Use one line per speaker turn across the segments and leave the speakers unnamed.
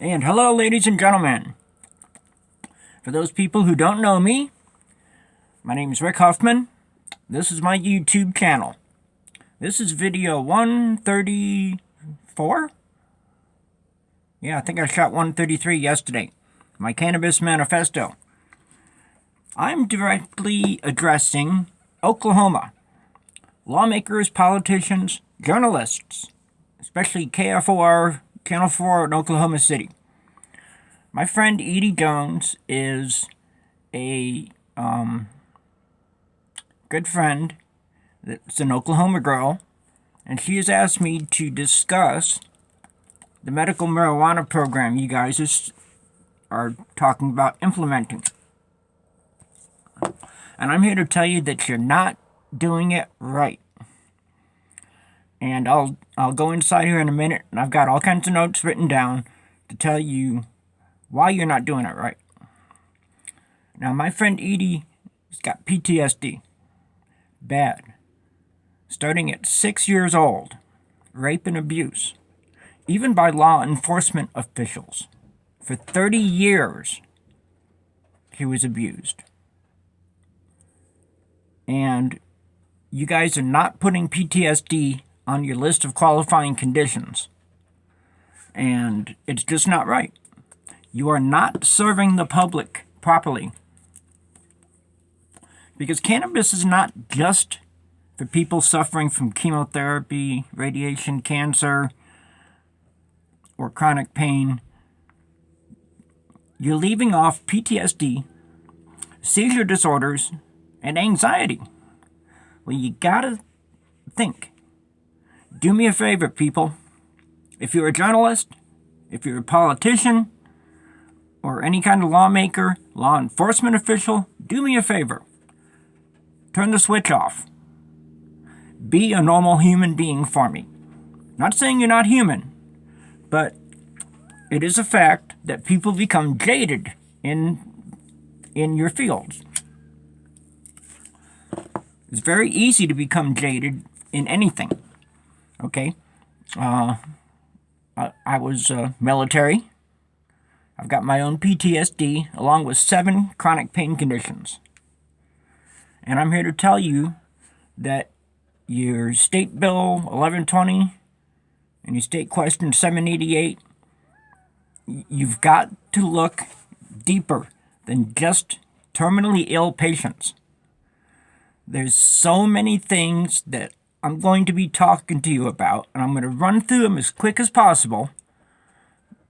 And hello, ladies and gentlemen. For those people who don't know me, my name is Rick Huffman. This is my YouTube channel. This is video 134? Yeah, I think I shot 133 yesterday. My Cannabis Manifesto. I'm directly addressing Oklahoma. Lawmakers, politicians, journalists, especially KFOR, Channel 4 in Oklahoma City. My friend Edie Jones is a good friend that's an Oklahoma girl, and she has asked me to discuss the medical marijuana program you guys are talking about implementing. And I'm here to tell you that you're not doing it right. And I'll go inside here in a minute, and I've got all kinds of notes written down to tell you why you're not doing it right. Now, my friend Edie has got PTSD. Bad. Starting at 6 years old. Rape and abuse. Even by law enforcement officials. For 30 years, he was abused. And you guys are not putting PTSD on your list of qualifying conditions. And it's just not right. You are not serving the public properly. Because cannabis is not just for people suffering from chemotherapy, radiation, cancer, or chronic pain. You're leaving off PTSD, seizure disorders, and anxiety. Well, you gotta think. Do me a favor, people. If you're a journalist, if you're a politician, or any kind of lawmaker, law enforcement official, do me a favor. Turn the switch off. Be a normal human being for me. Not saying you're not human, but it is a fact that people become jaded in your fields. It's very easy to become jaded in anything. Okay? I was military. I've got my own PTSD, along with 7 chronic pain conditions. And I'm here to tell you that your State Bill 1120 and your State Question 788, you've got to look deeper than just terminally ill patients. There's so many things that I'm going to be talking to you about, and I'm going to run through them as quick as possible.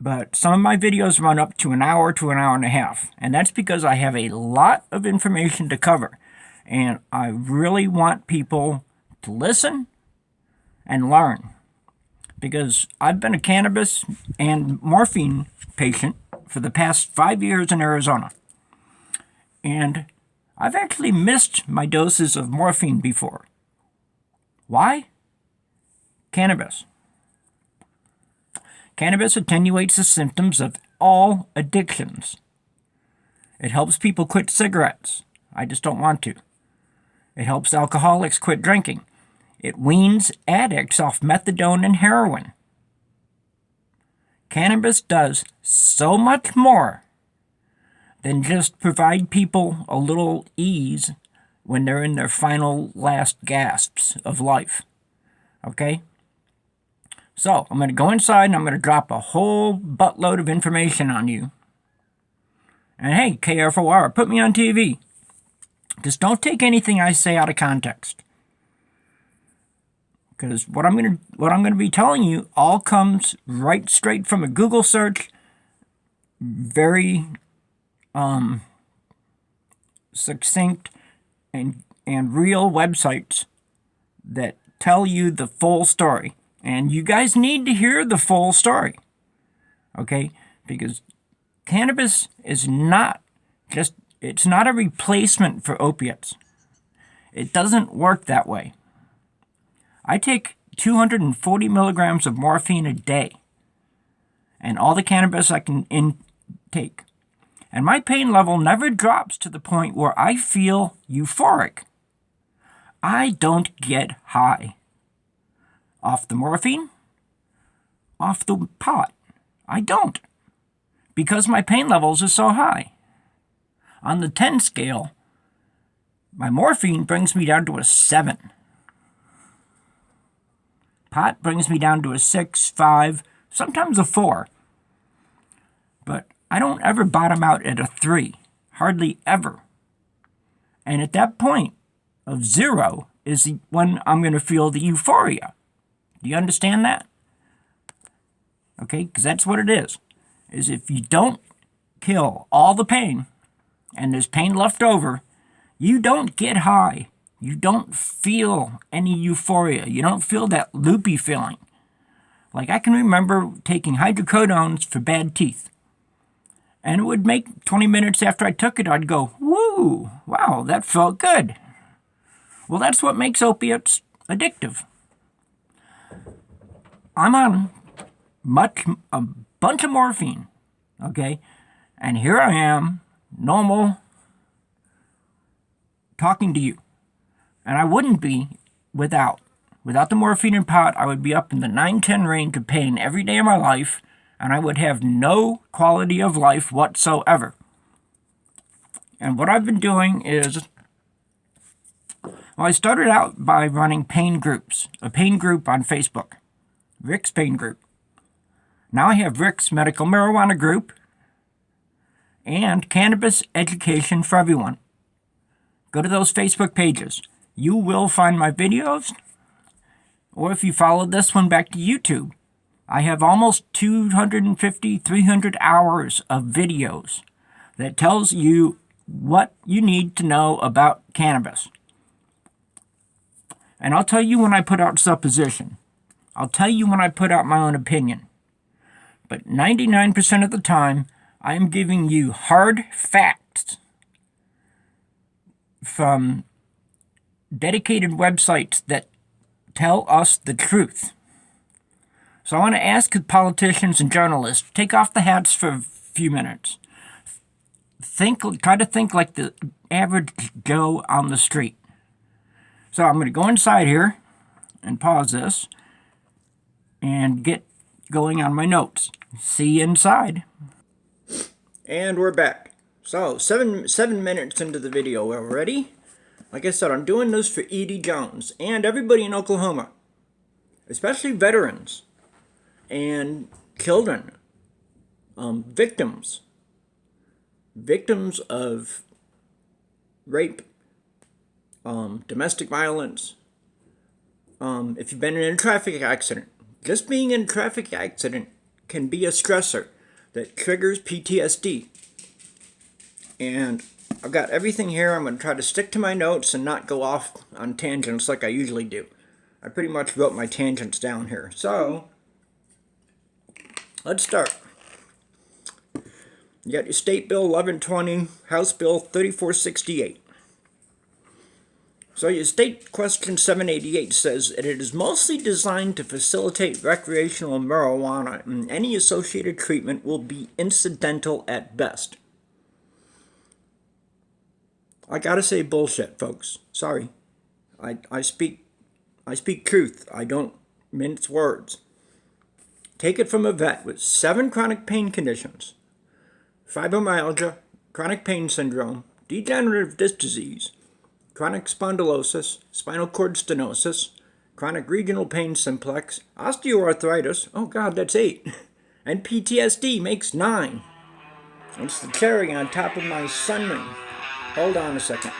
But some of my videos run up to an hour to an hour and a half, and that's because I have a lot of information to cover, and I really want people to listen and learn. Because I've been a cannabis and morphine patient for the past 5 years in Arizona, and I've actually missed my doses of morphine before. Why? Cannabis. Cannabis attenuates the symptoms of all addictions. It helps people quit cigarettes. I just don't want to. It helps alcoholics quit drinking. It weans addicts off methadone and heroin. Cannabis does so much more than just provide people a little ease when they're in their final last gasps of life. Okay? So, I'm going to go inside and I'm going to drop a whole buttload of information on you. And hey, KFOR, put me on TV. Just don't take anything I say out of context. Because what I'm going to be telling you all comes right straight from a Google search. Very succinct and real websites that tell you the full story. And you guys need to hear the full story. Okay? Because cannabis is not just, it's not a replacement for opiates. It doesn't work that way. I take 240 milligrams of morphine a day. And all the cannabis I can intake. And my pain level never drops to the point where I feel euphoric. I don't get high. Off the morphine, off the pot. I don't. because my pain levels are so high. On the 10 scale, my morphine brings me down to a 7. Pot brings me down to a 6, 5, sometimes a 4. But I don't ever bottom out at a 3. Hardly ever. And at that point of 0 is when I'm going to feel the euphoria. Do you understand that? Okay, because that's what it is if you don't kill all the pain and there's pain left over, you don't get high. You don't feel any euphoria. You don't feel that loopy feeling. Like I can remember taking hydrocodones for bad teeth. And it would make 20 minutes after I took it, I'd go, woo, wow, that felt good. Well, that's what makes opiates addictive. I'm on a bunch of morphine, okay? And here I am, normal, talking to you. And I wouldn't be without the morphine and pot. I would be up in the 9-10 range of pain every day of my life, and I would have no quality of life whatsoever. And what I've been doing is, I started out by running pain groups, a pain group on Facebook, Rick's Pain Group. Now I have Rick's Medical Marijuana Group and Cannabis Education for Everyone. Go to those Facebook pages. You will find my videos, or if you follow this one back to YouTube, I have almost 250, 300 hours of videos that tells you what you need to know about cannabis. And I'll tell you when I put out supposition. I'll tell you when I put out my own opinion. But 99% of the time, I am giving you hard facts from dedicated websites that tell us the truth. So I want to ask politicians and journalists, take off the hats for a few minutes. Try to think like the average Joe on the street. So I'm going to go inside here and pause this and get going on my notes. See you inside. And we're back. So, seven minutes into the video already. Like I said, I'm doing this for Edie Jones and everybody in Oklahoma, especially veterans and children, victims of rape, domestic violence. If you've been in a traffic accident, just being in a traffic accident can be a stressor that triggers PTSD. And I've got everything here. I'm going to try to stick to my notes and not go off on tangents like I usually do. I pretty much wrote my tangents down here. So, let's start. You got your State Bill 1120, House Bill 3468. So your State Question 788 says that it is mostly designed to facilitate recreational marijuana, and any associated treatment will be incidental at best. I gotta say bullshit, folks. Sorry. I speak truth. I don't mince words. Take it from a vet with 7 chronic pain conditions: fibromyalgia, chronic pain syndrome, degenerative disc disease, chronic spondylosis, spinal cord stenosis, chronic regional pain simplex, osteoarthritis, oh god, that's 8, and PTSD makes 9. It's the cherry on top of my sunring. Hold on a second.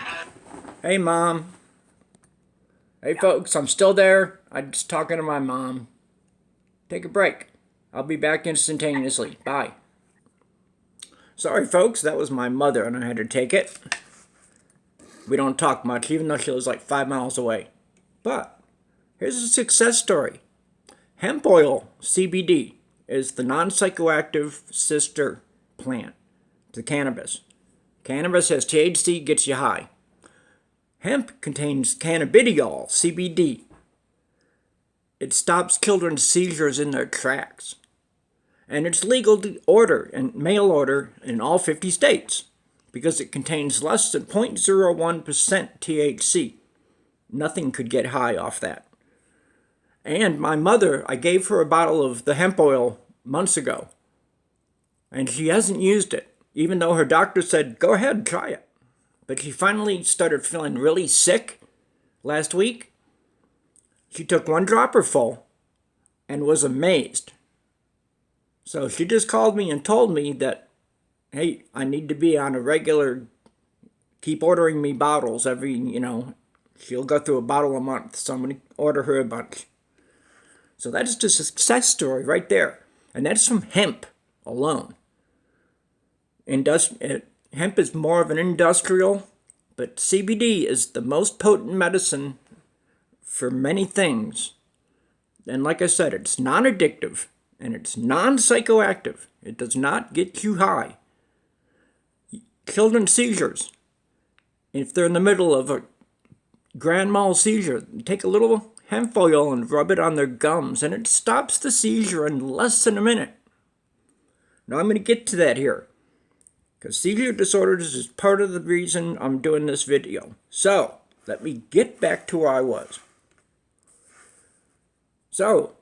Hey, Mom. Hey, folks, I'm still there. I'm just talking to my mom. Take a break. I'll be back instantaneously. Bye. Sorry, folks, that was my mother, and I had to take it. We don't talk much, even though she lives like 5 miles away. But here's a success story. Hemp oil, CBD, is the non-psychoactive sister plant to cannabis. Cannabis has THC, gets you high. Hemp contains cannabidiol, CBD. It stops children's seizures in their tracks. And it's legal to order and mail order in all 50 states because it contains less than 0.01% THC. Nothing could get high off that. And my mother, I gave her a bottle of the hemp oil months ago. And she hasn't used it, even though her doctor said, go ahead, try it. But she finally started feeling really sick last week. She took one dropper full and was amazed. So she just called me and told me that, hey, I need to be on a regular, keep ordering me bottles every, she'll go through a bottle a month. So I'm going to order her a bunch. So that's just a success story right there. And that's from hemp alone. Hemp is more of an industrial, but CBD is the most potent medicine for many things. And like I said, it's non-addictive and it's non-psychoactive. It does not get you high. Children's seizures, if they're in the middle of a grand mal seizure, take a little hemp oil and rub it on their gums, and it stops the seizure in less than a minute. Now I'm going to get to that here, because seizure disorders is part of the reason I'm doing this video. So, let me get back to where I was. So,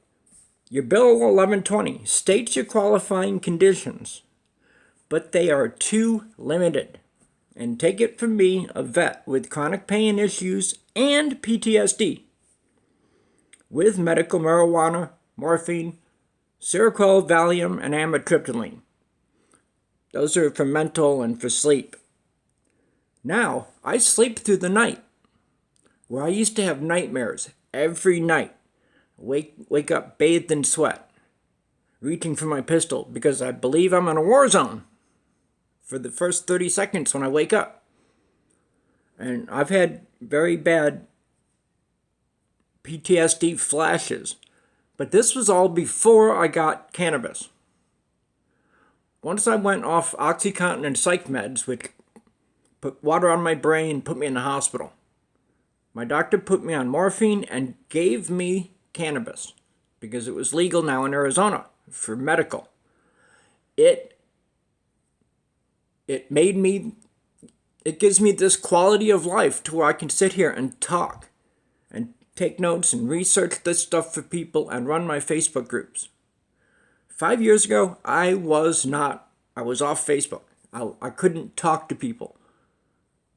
your Bill 1120 states your qualifying conditions, but they are too limited. And take it from me, a vet with chronic pain issues and PTSD, with medical marijuana, morphine, Seroquel, Valium, and amitriptyline. Those are for mental and for sleep. Now, I sleep through the night, where I used to have nightmares every night. Wake up bathed in sweat, reaching for my pistol because I believe I'm in a war zone for the first 30 seconds when I wake up. And I've had very bad PTSD flashes, but this was all before I got cannabis. Once I went off OxyContin and psych meds, which put water on my brain, put me in the hospital, my doctor put me on morphine and gave me cannabis because it was legal now in Arizona for medical. It gives me this quality of life to where I can sit here and talk and take notes and research this stuff for people and run my Facebook groups. 5 years ago, I was off Facebook. I couldn't talk to people.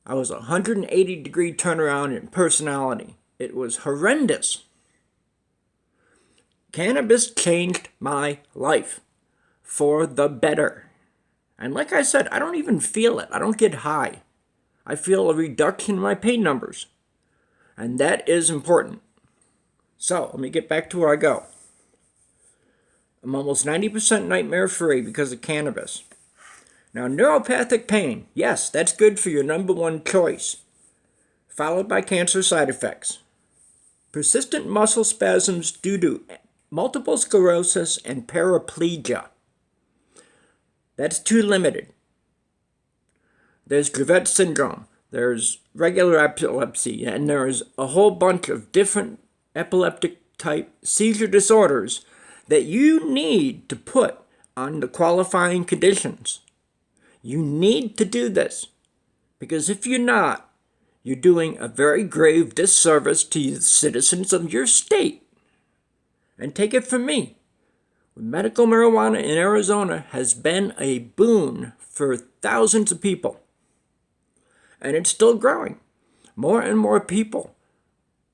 I was a 180-degree turnaround in personality. It was horrendous. Cannabis changed my life for the better. And like I said, I don't even feel it. I don't get high. I feel a reduction in my pain numbers. And that is important. So, let me get back to where I go. I'm almost 90% nightmare free because of cannabis. Now, neuropathic pain, yes, that's good for your number one choice, followed by cancer side effects. Persistent muscle spasms due to multiple sclerosis and paraplegia. That's too limited. There's Dravet syndrome, there's regular epilepsy, and there's a whole bunch of different epileptic type seizure disorders that you need to put on the qualifying conditions. You need to do this, because if you're not, you're doing a very grave disservice to the citizens of your state. And take it from me, medical marijuana in Arizona has been a boon for thousands of people. And it's still growing. More and more people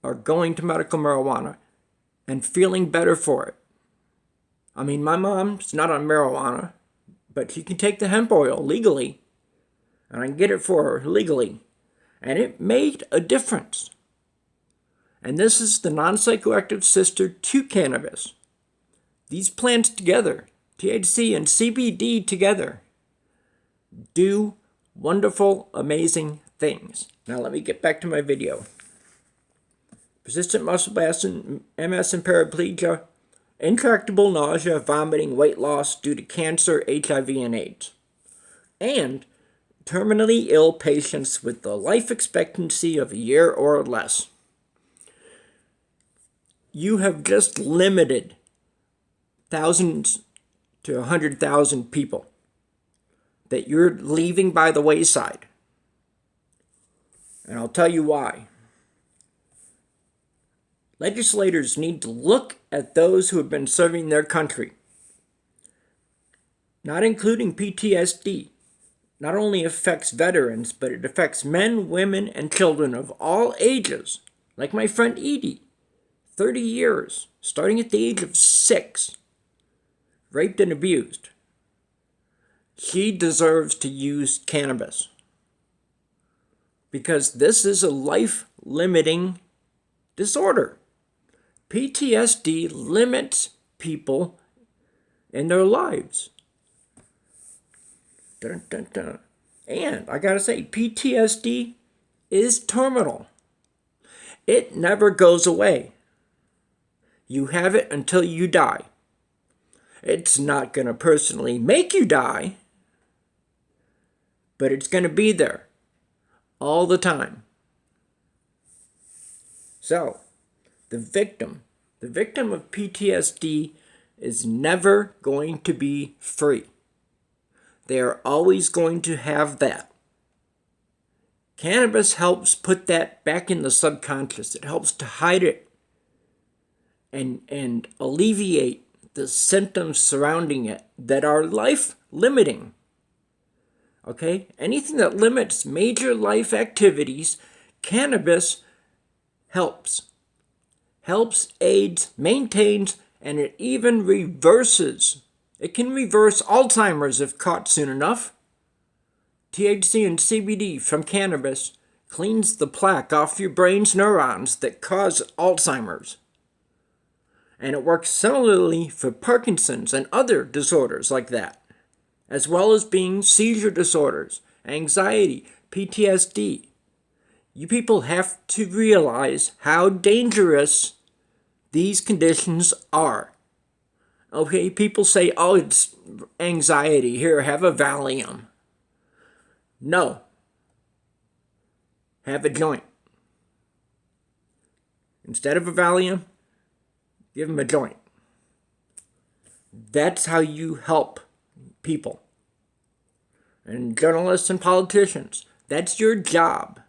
are going to medical marijuana and feeling better for it. I mean, my mom's not on marijuana, but she can take the hemp oil legally, and I can get it for her legally. And it made a difference. And this is the non-psychoactive sister to cannabis. These plants together, THC and CBD together, do wonderful, amazing things. Now let me get back to my video. Persistent muscle spasm, MS and paraplegia, intractable nausea, vomiting, weight loss due to cancer, HIV, and AIDS. And terminally ill patients with the life expectancy of a year or less. You have just limited thousands to 100,000 people that you're leaving by the wayside. And I'll tell you why. Legislators need to look at those who have been serving their country. not including PTSD, not only affects veterans, but it affects men, women, and children of all ages, like my friend Edie, 30 years, starting at the age of 6, raped and abused. She deserves to use cannabis because this is a life-limiting disorder. PTSD limits people in their lives. Dun, dun, dun. And I gotta say, PTSD is terminal. It never goes away. You have it until you die. It's not gonna personally make you die, but it's gonna be there all the time. So, the victim of PTSD is never going to be free. They are always going to have that. Cannabis helps put that back in the subconscious. It helps to hide it and alleviate the symptoms surrounding it that are life-limiting. Okay? Anything that limits major life activities, cannabis helps. Helps, aids, maintains, and it even reverses. It can reverse Alzheimer's if caught soon enough. THC and CBD from cannabis cleans the plaque off your brain's neurons that cause Alzheimer's. And it works similarly for Parkinson's and other disorders like that, as well as being seizure disorders, anxiety, PTSD. You people have to realize how dangerous these conditions are. Okay, people say, oh, it's anxiety. Here, have a Valium. No. Have a joint. Instead of a Valium, give them a joint. That's how you help people. And journalists and politicians, that's your job.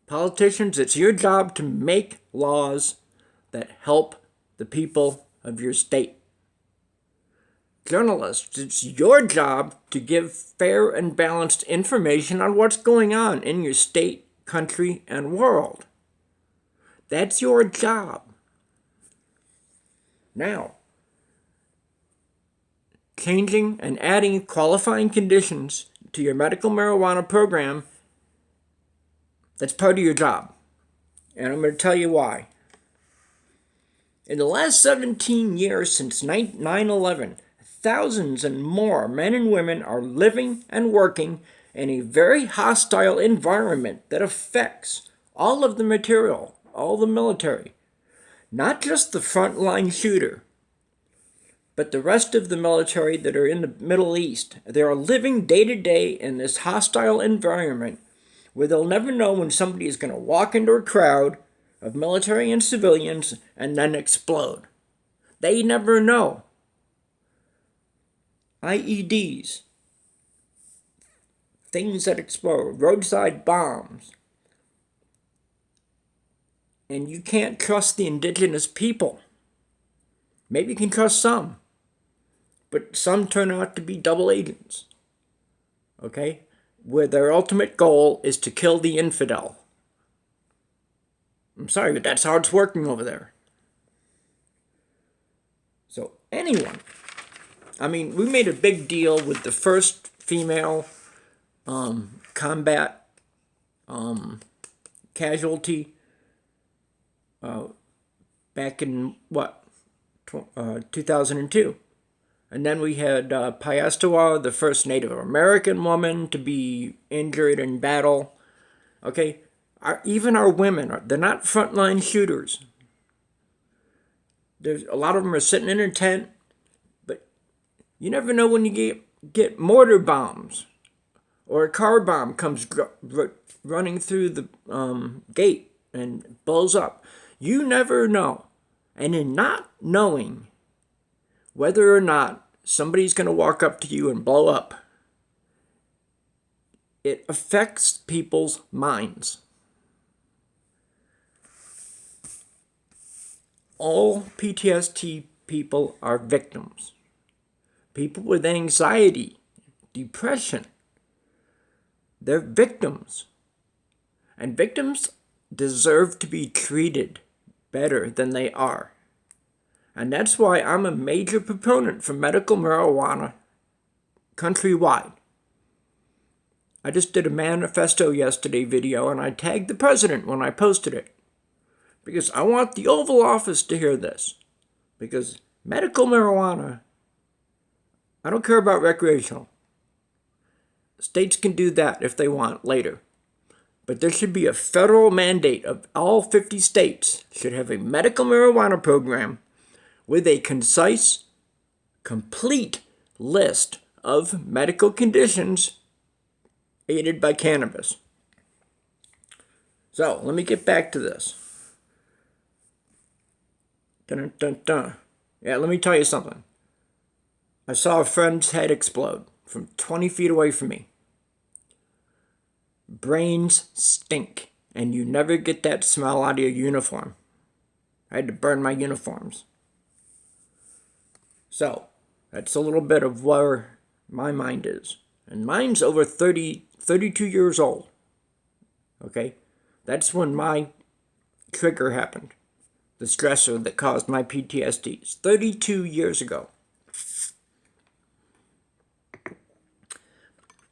Politicians, it's your job to make laws that help the people of your state. Journalists, it's your job to give fair and balanced information on what's going on in your state, country, and world. That's your job. Now, changing and adding qualifying conditions to your medical marijuana program, that's part of your job. And I'm going to tell you why. In the last 17 years since 9/11, thousands and more men and women are living and working in a very hostile environment that affects all of the material, all the military. Not just the frontline shooter, but the rest of the military that are in the Middle East. They are living day to day in this hostile environment where they'll never know when somebody is going to walk into a crowd of military and civilians and then explode. They never know. IEDs, things that explode, roadside bombs. And you can't trust the indigenous people. Maybe you can trust some, but some turn out to be double agents. Okay? Where their ultimate goal is to kill the infidel. I'm sorry, but that's how it's working over there. So anyone, I mean, we made a big deal with the first female combat casualty back in, 2002. And then we had Piastawa, the first Native American woman to be injured in battle. Okay, even our women, they're not frontline shooters. There's a lot of them are sitting in a tent, but you never know when you get mortar bombs or a car bomb comes running through the gate and blows up. You never know. And in not knowing whether or not somebody's going to walk up to you and blow up, it affects people's minds. All PTSD people are victims. people with anxiety, depression. They're victims. And victims deserve to be treated better than they are. And that's why I'm a major proponent for medical marijuana countrywide. I just did a manifesto yesterday video, and I tagged the president when I posted it. Because I want the Oval Office to hear this. Because medical marijuana, I don't care about recreational. States can do that if they want later. But there should be a federal mandate of all 50 states should have a medical marijuana program with a concise, complete list of medical conditions aided by cannabis. So, let me get back to this. Dun, dun, dun. Yeah, let me tell you something. I saw a friend's head explode from 20 feet away from me. Brains stink, and you never get that smell out of your uniform. I had to burn my uniforms. So, that's a little bit of where my mind is. And mine's over 32 years old. Okay? That's when my trigger happened. The stressor that caused my PTSD. It's 32 years ago.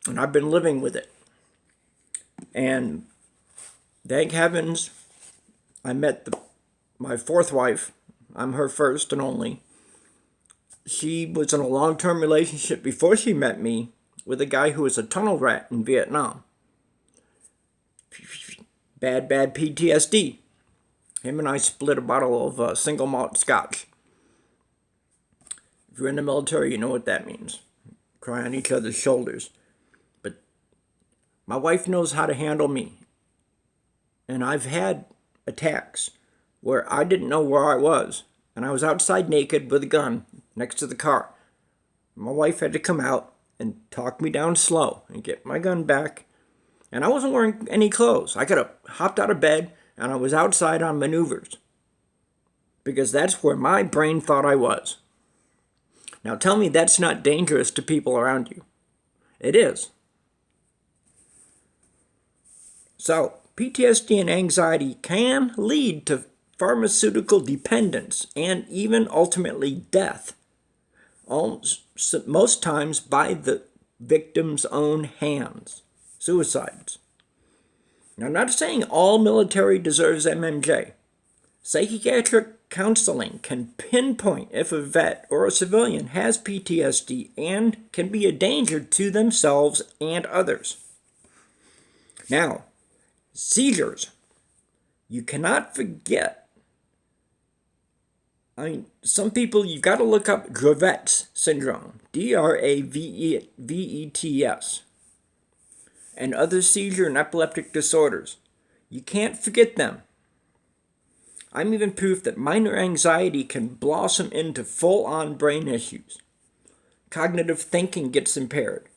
And I've been living with it. And thank heavens, I met my fourth wife. I'm her first and only. She was in a long-term relationship before she met me with a guy who was a tunnel rat in Vietnam. Bad PTSD. Him and I split a bottle of single malt scotch. If you're in the military, you know what that means. Cry on each other's shoulders. But my wife knows how to handle me. And I've had attacks where I didn't know where I was. And I was outside naked with a gun next to the car. My wife had to come out and talk me down slow and get my gun back. And I wasn't wearing any clothes. I could have hopped out of bed and I was outside on maneuvers. Because that's where my brain thought I was. Now tell me that's not dangerous to people around you. It is. So, PTSD and anxiety can lead to pharmaceutical dependence and even ultimately death. Most times by the victim's own hands. Suicides. Now, I'm not saying all military deserves MMJ. Psychiatric counseling can pinpoint if a vet or a civilian has PTSD and can be a danger to themselves and others. Now, seizures. You cannot forget. Some people, you've got to look up Dravet's syndrome. Dravet's. And other seizure and epileptic disorders. You can't forget them. I'm even proof that minor anxiety can blossom into full-on brain issues. Cognitive thinking gets impaired.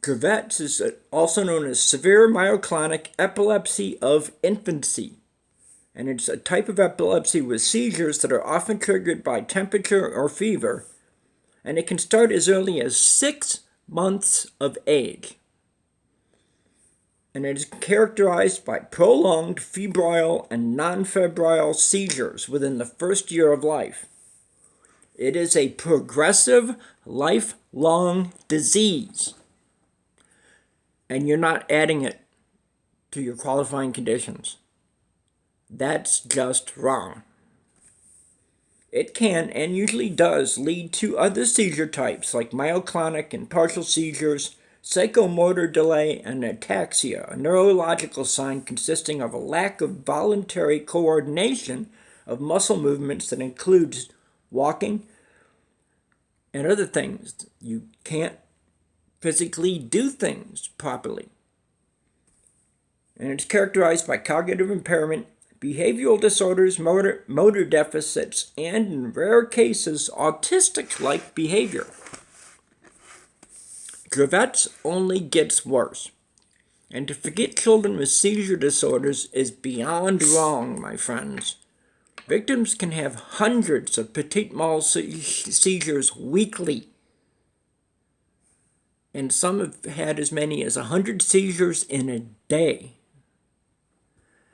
Dravet's is also known as severe myoclonic epilepsy of infancy. And it's a type of epilepsy with seizures that are often triggered by temperature or fever. And it can start as early as 6 months of age. And it is characterized by prolonged febrile and non-febrile seizures within the first year of life. It is a progressive, lifelong disease. And you're not adding it to your qualifying conditions. That's just wrong. It can, and usually does, lead to other seizure types like myoclonic and partial seizures, psychomotor delay, and ataxia, a neurological sign consisting of a lack of voluntary coordination of muscle movements that includes walking and other things. You can't physically do things properly. And it's characterized by cognitive impairment, behavioral disorders, motor deficits, and in rare cases, autistic-like behavior. Dravet's only gets worse. And to forget children with seizure disorders is beyond wrong, my friends. Victims can have hundreds of petit mal seizures weekly, And some have had as many as 100 seizures in a day.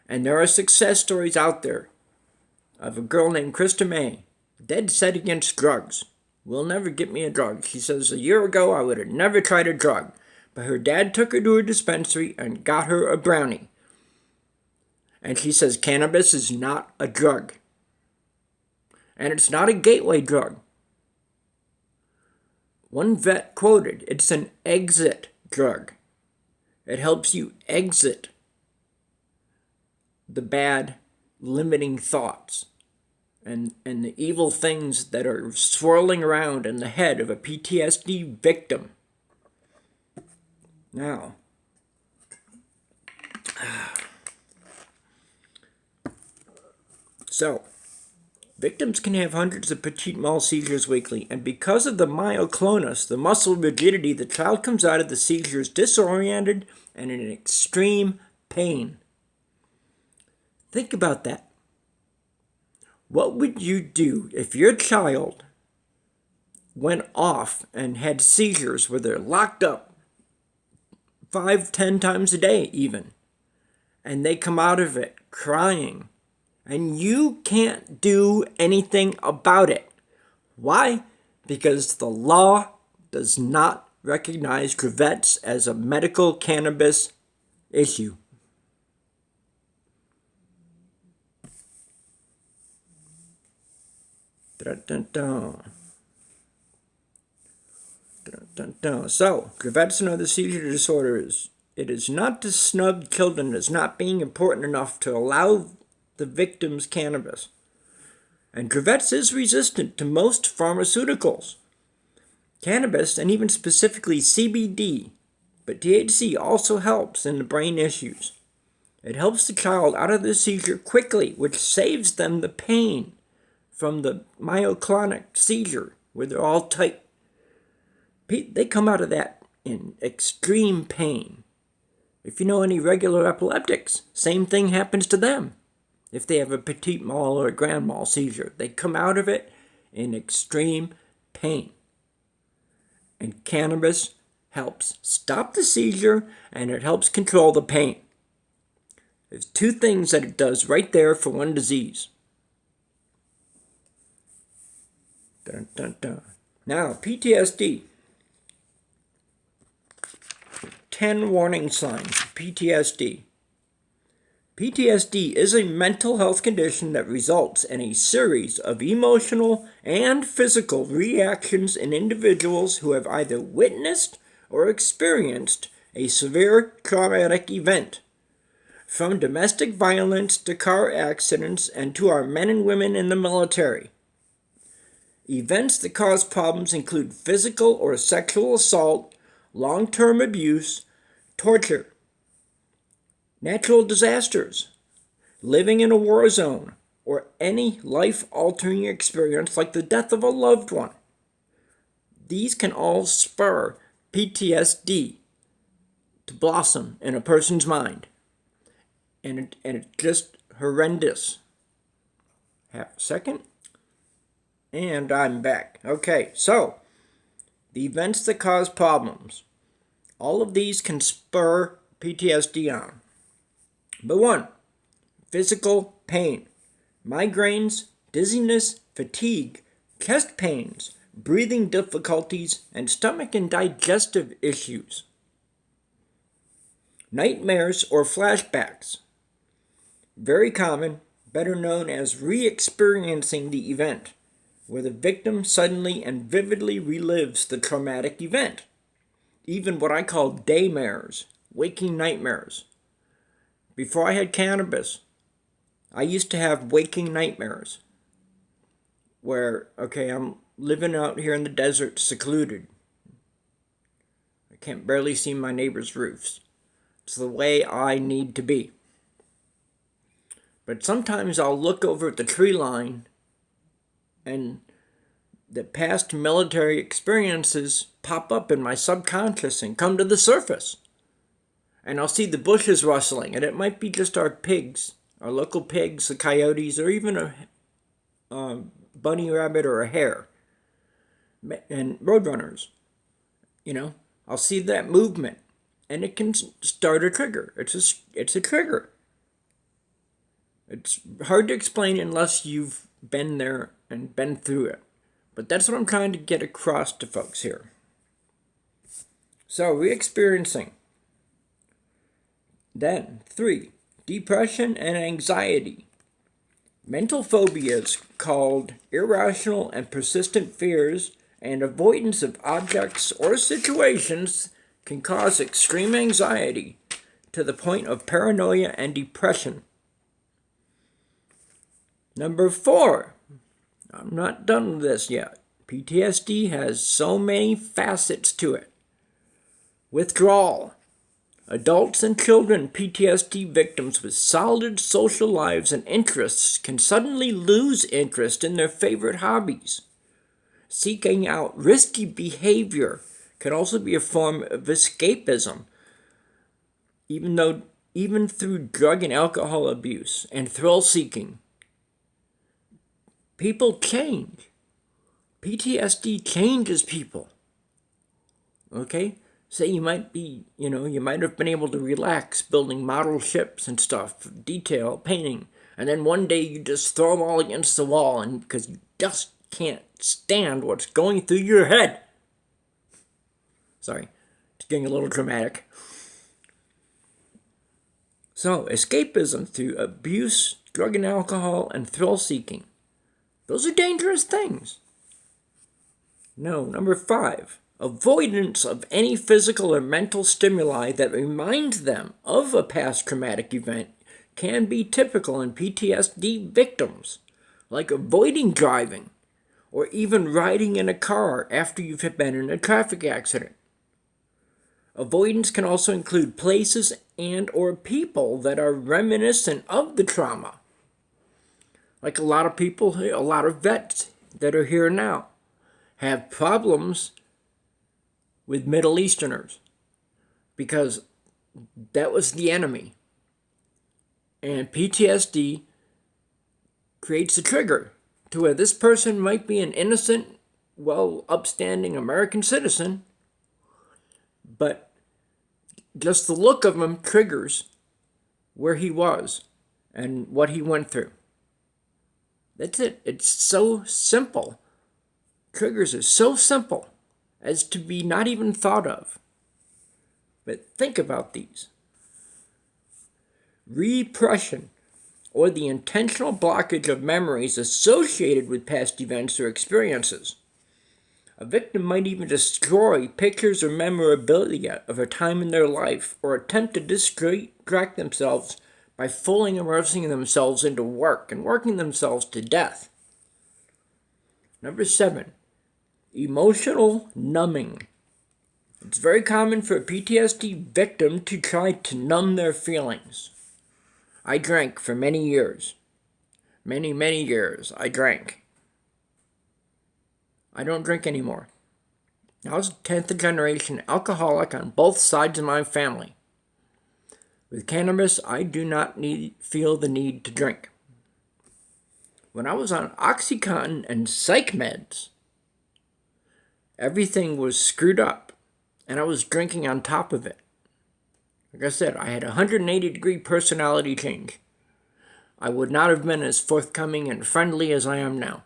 And there are success stories out there of a girl named Krista May, dead set against drugs. Will never get me a drug. She says, a year ago I would have never tried a drug. But her dad took her to a dispensary and got her a brownie. And she says cannabis is not a drug. And it's not a gateway drug. One vet quoted, it's an exit drug. It helps you exit the bad, limiting thoughts and the evil things that are swirling around in the head of a PTSD victim. Now, so, victims can have hundreds of petit mal seizures weekly, and because of the myoclonus, the muscle rigidity, the child comes out of the seizures disoriented and in extreme pain. Think about that. What would you do if your child went off and had seizures where they're locked up 5-10 times a day even, and they come out of it crying, and you can't do anything about it? Why? Because the law does not recognize crevettes as a medical cannabis issue. Dun, dun, dun. Dun, dun, dun. So, crevettes and other seizure disorders. It is not to snub children as not being important enough to allow the victims cannabis. And crevettes is resistant to most pharmaceuticals. Cannabis, and even specifically CBD, but THC also helps in the brain issues. It helps the child out of the seizure quickly, which saves them the pain from the myoclonic seizure, where they're all tight. They come out of that in extreme pain. If you know any regular epileptics, same thing happens to them. If they have a petit mal or a grand mal seizure, they come out of it in extreme pain. And cannabis helps stop the seizure, and it helps control the pain. There's two things that it does right there for one disease. Dun, dun, dun. Now, PTSD. 10 warning signs of PTSD. PTSD is a mental health condition that results in a series of emotional and physical reactions in individuals who have either witnessed or experienced a severe traumatic event. From domestic violence to car accidents and to our men and women in the military. Events that cause problems include physical or sexual assault, long-term abuse, torture, natural disasters, living in a war zone, or any life-altering experience like the death of a loved one. These can all spur PTSD to blossom in a person's mind. And it's just horrendous. Half a second. And I'm back. Okay, so the events that cause problems. All of these can spur PTSD on. But 1, physical pain. Migraines, dizziness, fatigue, chest pains, breathing difficulties, and stomach and digestive issues. Nightmares or flashbacks. Very common, better known as re-experiencing the event, where the victim suddenly and vividly relives the traumatic event. Even what I call daymares, waking nightmares. Before I had cannabis, I used to have waking nightmares where, okay, I'm living out here in the desert, secluded. I can't barely see my neighbor's roofs. It's the way I need to be. But sometimes I'll look over at the tree line and the past military experiences pop up in my subconscious and come to the surface. And I'll see the bushes rustling, and it might be just our pigs, our local pigs, the coyotes, or even a bunny rabbit or a hare, and roadrunners, I'll see that movement, and it can start a trigger. It's a trigger. It's hard to explain unless you've been there and been through it. But that's what I'm trying to get across to folks here. So, re-experiencing. Then, 3, depression and anxiety. Mental phobias called irrational and persistent fears and avoidance of objects or situations can cause extreme anxiety to the point of paranoia and depression. Number 4, I'm not done with this yet. PTSD has so many facets to it. Withdrawal. Adults and children PTSD victims with solid social lives and interests can suddenly lose interest in their favorite hobbies. Seeking out risky behavior can also be a form of escapism, even through drug and alcohol abuse and thrill seeking. People change. PTSD changes people. Okay? Say you might have been able to relax building model ships and stuff, detail, painting, and then one day you just throw them all against the wall and because you just can't stand what's going through your head. Sorry, it's getting a little dramatic. So, escapism through abuse, drug and alcohol, and thrill seeking. Those are dangerous things. No, number 5. Avoidance of any physical or mental stimuli that reminds them of a past traumatic event can be typical in PTSD victims, like avoiding driving or even riding in a car after you've been in a traffic accident. Avoidance can also include places and or people that are reminiscent of the trauma. Like a lot of vets that are here now have problems with Middle Easterners because that was the enemy. And PTSD creates a trigger to where this person might be an innocent, upstanding American citizen, but just the look of him triggers where he was and what he went through. That's it. It's so simple. Triggers are so simple as to be not even thought of. But think about these. Repression, or the intentional blockage of memories associated with past events or experiences. A victim might even destroy pictures or memorabilia of a time in their life or attempt to distract themselves by fully immersing themselves into work and working themselves to death. Number 7, emotional numbing. It's very common for a PTSD victim to try to numb their feelings. I drank for many years. Many years I drank. I don't drink anymore. I was 10th generation alcoholic on both sides of my family. With cannabis, I do not feel the need to drink. When I was on OxyContin and psych meds, everything was screwed up, and I was drinking on top of it. Like I said, I had a 180-degree personality change. I would not have been as forthcoming and friendly as I am now.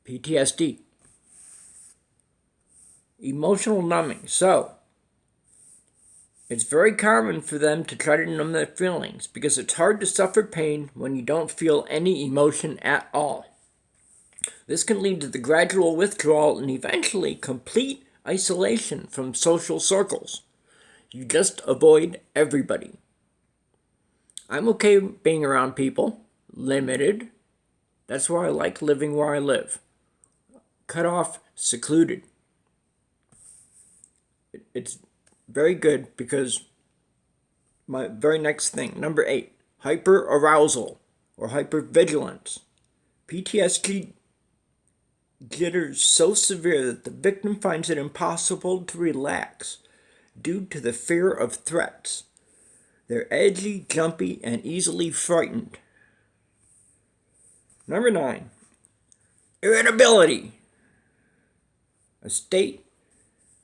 PTSD. Emotional numbing. So, it's very common for them to try to numb their feelings because it's hard to suffer pain when you don't feel any emotion at all. This can lead to the gradual withdrawal and eventually complete isolation from social circles. You just avoid everybody. I'm okay being around people, limited. That's why I like living where I live. Cut off, secluded. It's very good because my very next thing, number 8, hyperarousal or hypervigilance. PTSD jitters so severe that the victim finds it impossible to relax due to the fear of threats. They're edgy, jumpy, and easily frightened. Number 9, irritability. A state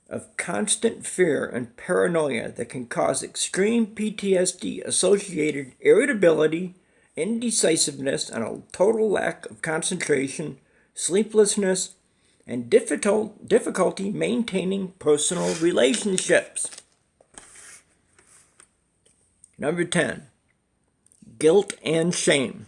of constant fear and paranoia that can cause extreme PTSD associated irritability, indecisiveness, and a total lack of concentration, sleeplessness, and difficulty maintaining personal relationships. Number 10, guilt and shame.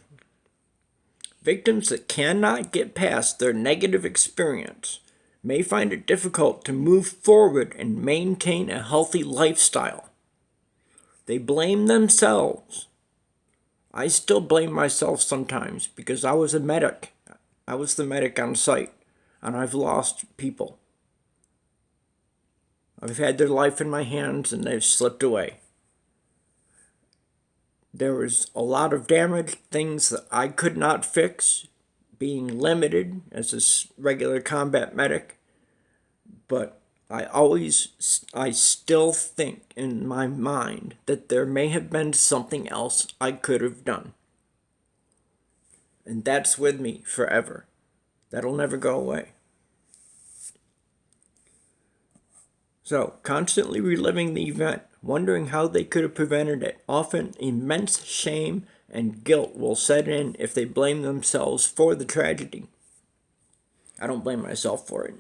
Victims that cannot get past their negative experience may find it difficult to move forward and maintain a healthy lifestyle. They blame themselves. I still blame myself sometimes because I was a medic. I was the medic on site, and I've lost people. I've had their life in my hands, and they've slipped away. There was a lot of damage, things that I could not fix, being limited as a regular combat medic. But I still think in my mind that there may have been something else I could have done. And that's with me forever. That'll never go away. So, constantly reliving the event, wondering how they could have prevented it. Often immense shame and guilt will set in if they blame themselves for the tragedy. I don't blame myself for it.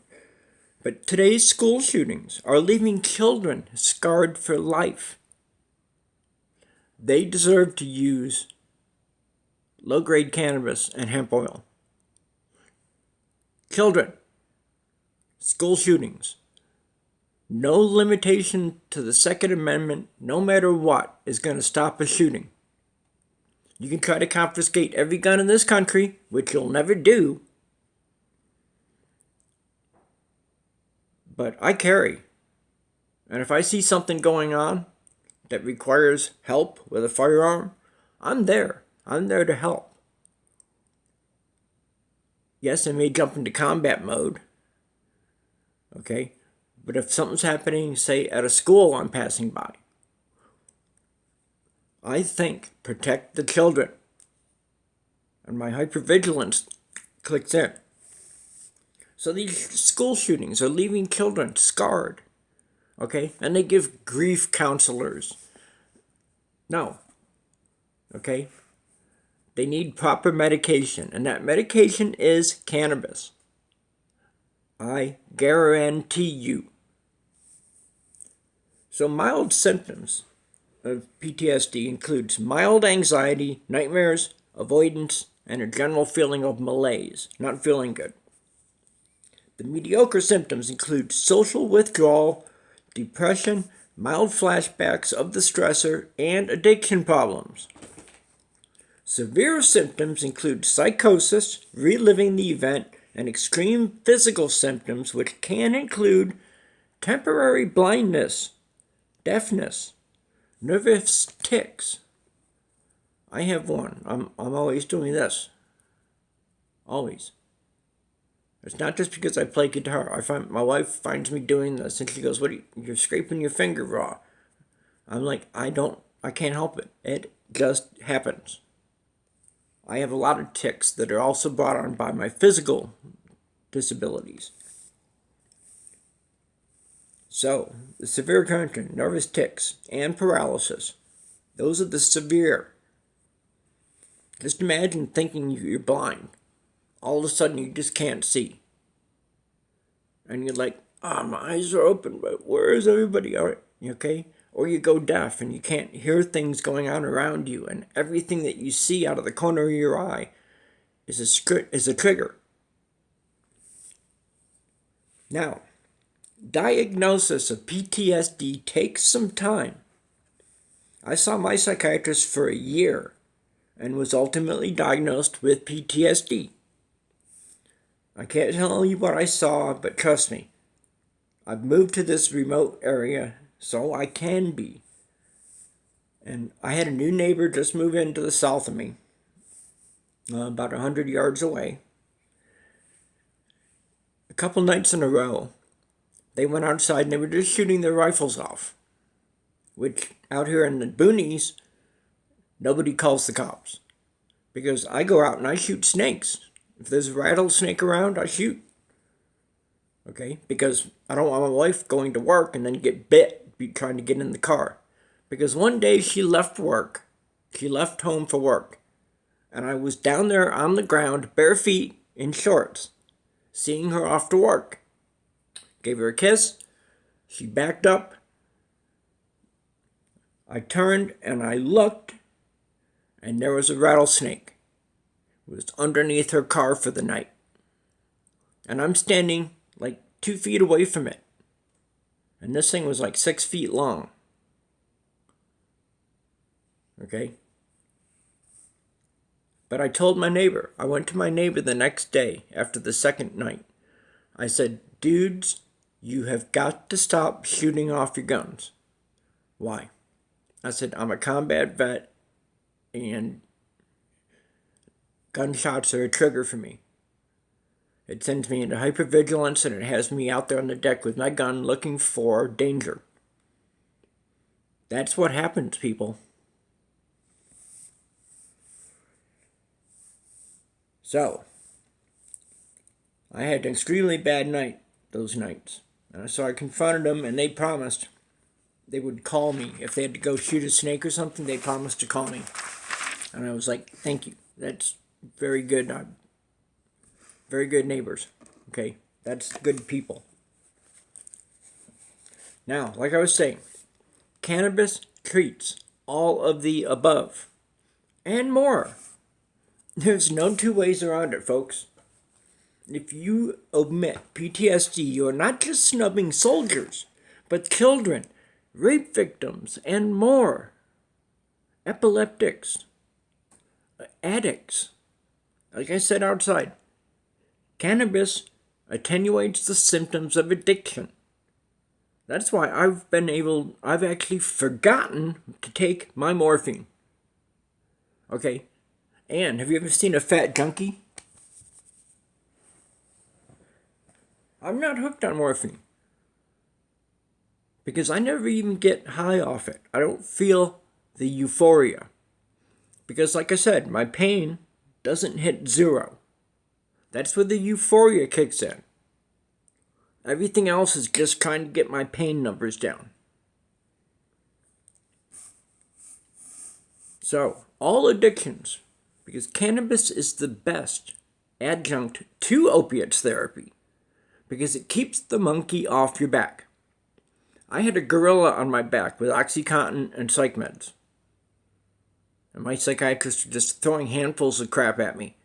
But today's school shootings are leaving children scarred for life. They deserve to use low-grade cannabis and hemp oil. Children, school shootings. No limitation to the Second Amendment, no matter what, is going to stop a shooting. You can try to confiscate every gun in this country, which you'll never do. But I carry. And if I see something going on that requires help with a firearm, I'm there. I'm there to help. Yes, I may jump into combat mode. Okay? But if something's happening, say, at a school I'm passing by, I think protect the children. And my hypervigilance clicks in. So these school shootings are leaving children scarred. Okay? And they give grief counselors. No. Okay? They need proper medication. And that medication is cannabis. I guarantee you. So mild symptoms of PTSD includes mild anxiety, nightmares, avoidance, and a general feeling of malaise, not feeling good. The mediocre symptoms include social withdrawal, depression, mild flashbacks of the stressor, and addiction problems. Severe symptoms include psychosis, reliving the event, and extreme physical symptoms, which can include temporary blindness, deafness, nervous tics. I have one. I'm always doing this. Always. It's not just because I play guitar. My wife finds me doing this, and she goes, "What? You're scraping your finger raw." I'm like, I can't help it. It just happens. I have a lot of tics that are also brought on by my physical disabilities. So, the severe condition, nervous tics, and paralysis. Those are the severe. Just imagine thinking you're blind. All of a sudden you just can't see. And you're like, my eyes are open, but where is everybody? Okay? Or you go deaf and you can't hear things going on around you, and everything that you see out of the corner of your eye is a trigger. Now, diagnosis of PTSD takes some time. I saw my psychiatrist for a year and was ultimately diagnosed with PTSD. I can't tell you what I saw, but trust me, I've moved to this remote area so I can be. And I had a new neighbor just move into the south of me, about 100 yards away. A couple nights in a row, they went outside and they were just shooting their rifles off, which out here in the boonies, nobody calls the cops. Because I go out and I shoot snakes. If there's a rattlesnake around, I shoot. Okay? Because I don't want my wife going to work and then get bit trying to get in the car. Because one day she left work. She left home for work. And I was down there on the ground, bare feet, in shorts, seeing her off to work. Gave her a kiss. She backed up. I turned and I looked, and there was a rattlesnake. It was underneath her car for the night. And I'm standing like 2 feet away from it. And this thing was like 6 feet long. Okay? But I told my neighbor, I went to my neighbor the next day after the second night. I said, dudes, you have got to stop shooting off your guns. Why? I said, I'm a combat vet, and gunshots are a trigger for me. It sends me into hypervigilance, and it has me out there on the deck with my gun looking for danger. That's what happens, people. So, I had an extremely bad night those nights. So I confronted them, and they promised they would call me. If they had to go shoot a snake or something, they promised to call me. And I was like, thank you. That's very good. Very good neighbors. Okay? That's good people. Now, like I was saying, cannabis treats all of the above and more. There's no two ways around it, folks. If you omit PTSD, you are not just snubbing soldiers, but children, rape victims, and more. Epileptics, addicts. Like I said outside, cannabis attenuates the symptoms of addiction. That's why I've actually forgotten to take my morphine. Okay? And have you ever seen a fat junkie? I'm not hooked on morphine. Because I never even get high off it. I don't feel the euphoria. Because like I said, my pain doesn't hit zero. That's where the euphoria kicks in. Everything else is just trying to get my pain numbers down. So, all addictions, because cannabis is the best adjunct to opiates therapy, because it keeps the monkey off your back. I had a gorilla on my back with OxyContin and psych meds. And my psychiatrist was just throwing handfuls of crap at me.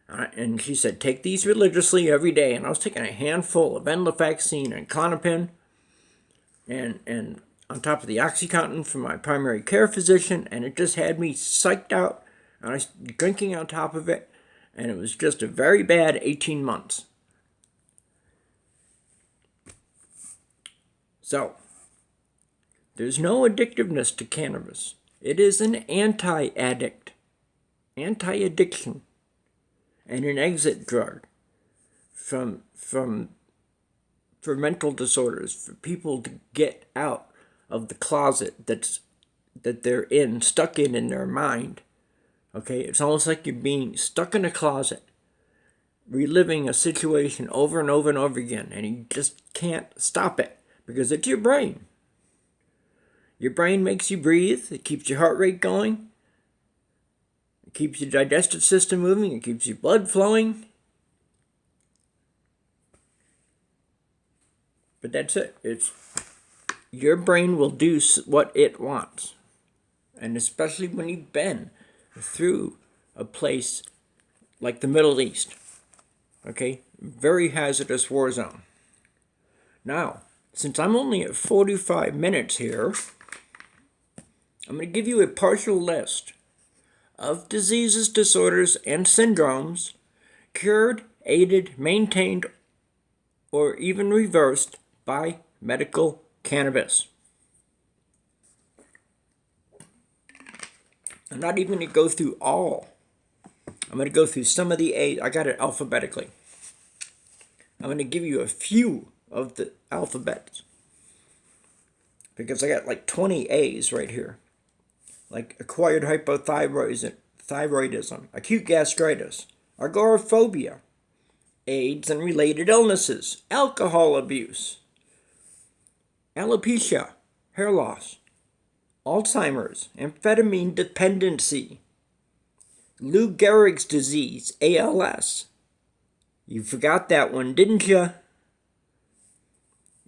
And she said, take these religiously every day. And I was taking a handful of venlafaxine and Klonopin. And on top of the OxyContin from my primary care physician. And it just had me psyched out. And I was drinking on top of it. And it was just a very bad 18 months. So, there's no addictiveness to cannabis. It is an anti-addict, anti-addiction, and an exit drug for mental disorders, for people to get out of the closet that they're in, stuck in their mind. Okay, it's almost like you're being stuck in a closet, reliving a situation over and over and over again, and you just can't stop it because it's your brain. Your brain makes you breathe. It keeps your heart rate going. It keeps your digestive system moving. It keeps your blood flowing. But that's it. Your brain will do what it wants. And especially when you've been through a place like the Middle East. Okay? Very hazardous war zone. Now, since I'm only at 45 minutes here, I'm going to give you a partial list of diseases, disorders, and syndromes cured, aided, maintained, or even reversed by medical cannabis. I'm not even going to go through all. I'm going to go through some of the A's. I got it alphabetically. I'm going to give you a few of the alphabets, because I got like 20 A's right here. Like acquired hypothyroidism, acute gastritis, agoraphobia, AIDS and related illnesses, alcohol abuse, alopecia, hair loss, Alzheimer's, amphetamine dependency, Lou Gehrig's disease, ALS. You forgot that one, didn't you?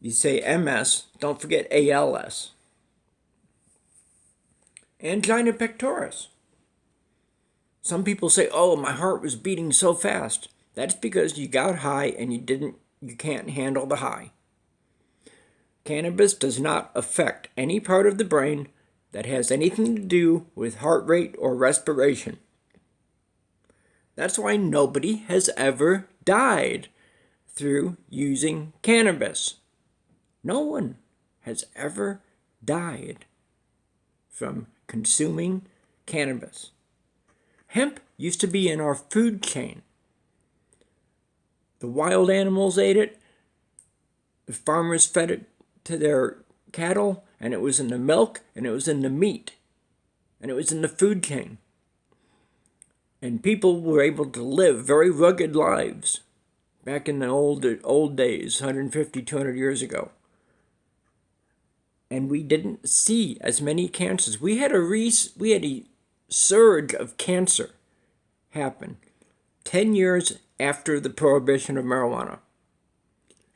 You say MS, don't forget ALS. Angina pectoris. Some people say, oh, my heart was beating so fast. That's because you got high and you can't handle the high. Cannabis does not affect any part of the brain that has anything to do with heart rate or respiration. That's why nobody has ever died through using cannabis. No one has ever died from consuming cannabis. Hemp used to be in our food chain. The wild animals ate it. The farmers fed it to their cattle, and it was in the milk, and it was in the meat, and it was in the food chain. And people were able to live very rugged lives back in the old days, 150, 200 years ago. And we didn't see as many cancers. We had a surge of cancer happen 10 years after the prohibition of marijuana.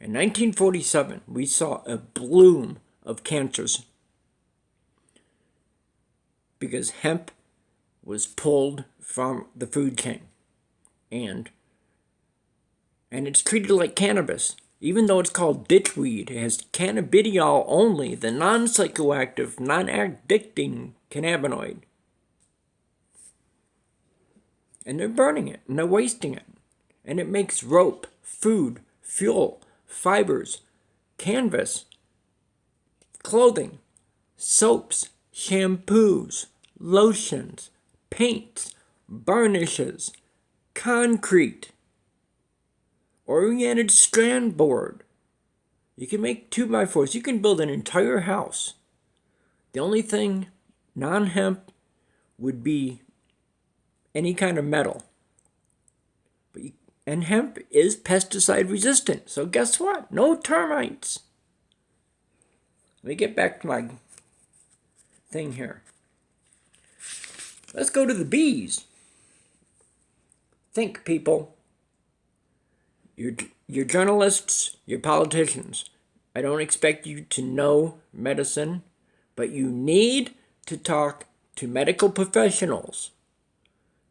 In 1947, we saw a bloom of cancers because hemp was pulled from the food chain. And it's treated like cannabis. Even though it's called ditchweed, it has cannabidiol only, the non-psychoactive, non-addicting cannabinoid. And they're burning it, and they're wasting it. And it makes rope, food, fuel, fibers, canvas, clothing, soaps, shampoos, lotions, paints, varnishes, concrete, oriented strand board. You can make 2x4s. You can build an entire house. The only thing non-hemp would be any kind of metal. And hemp is pesticide resistant. So guess what? No termites. Let me get back to my thing here. Let's go to the bees. Think, people. You're journalists, you're politicians. I don't expect you to know medicine, but you need to talk to medical professionals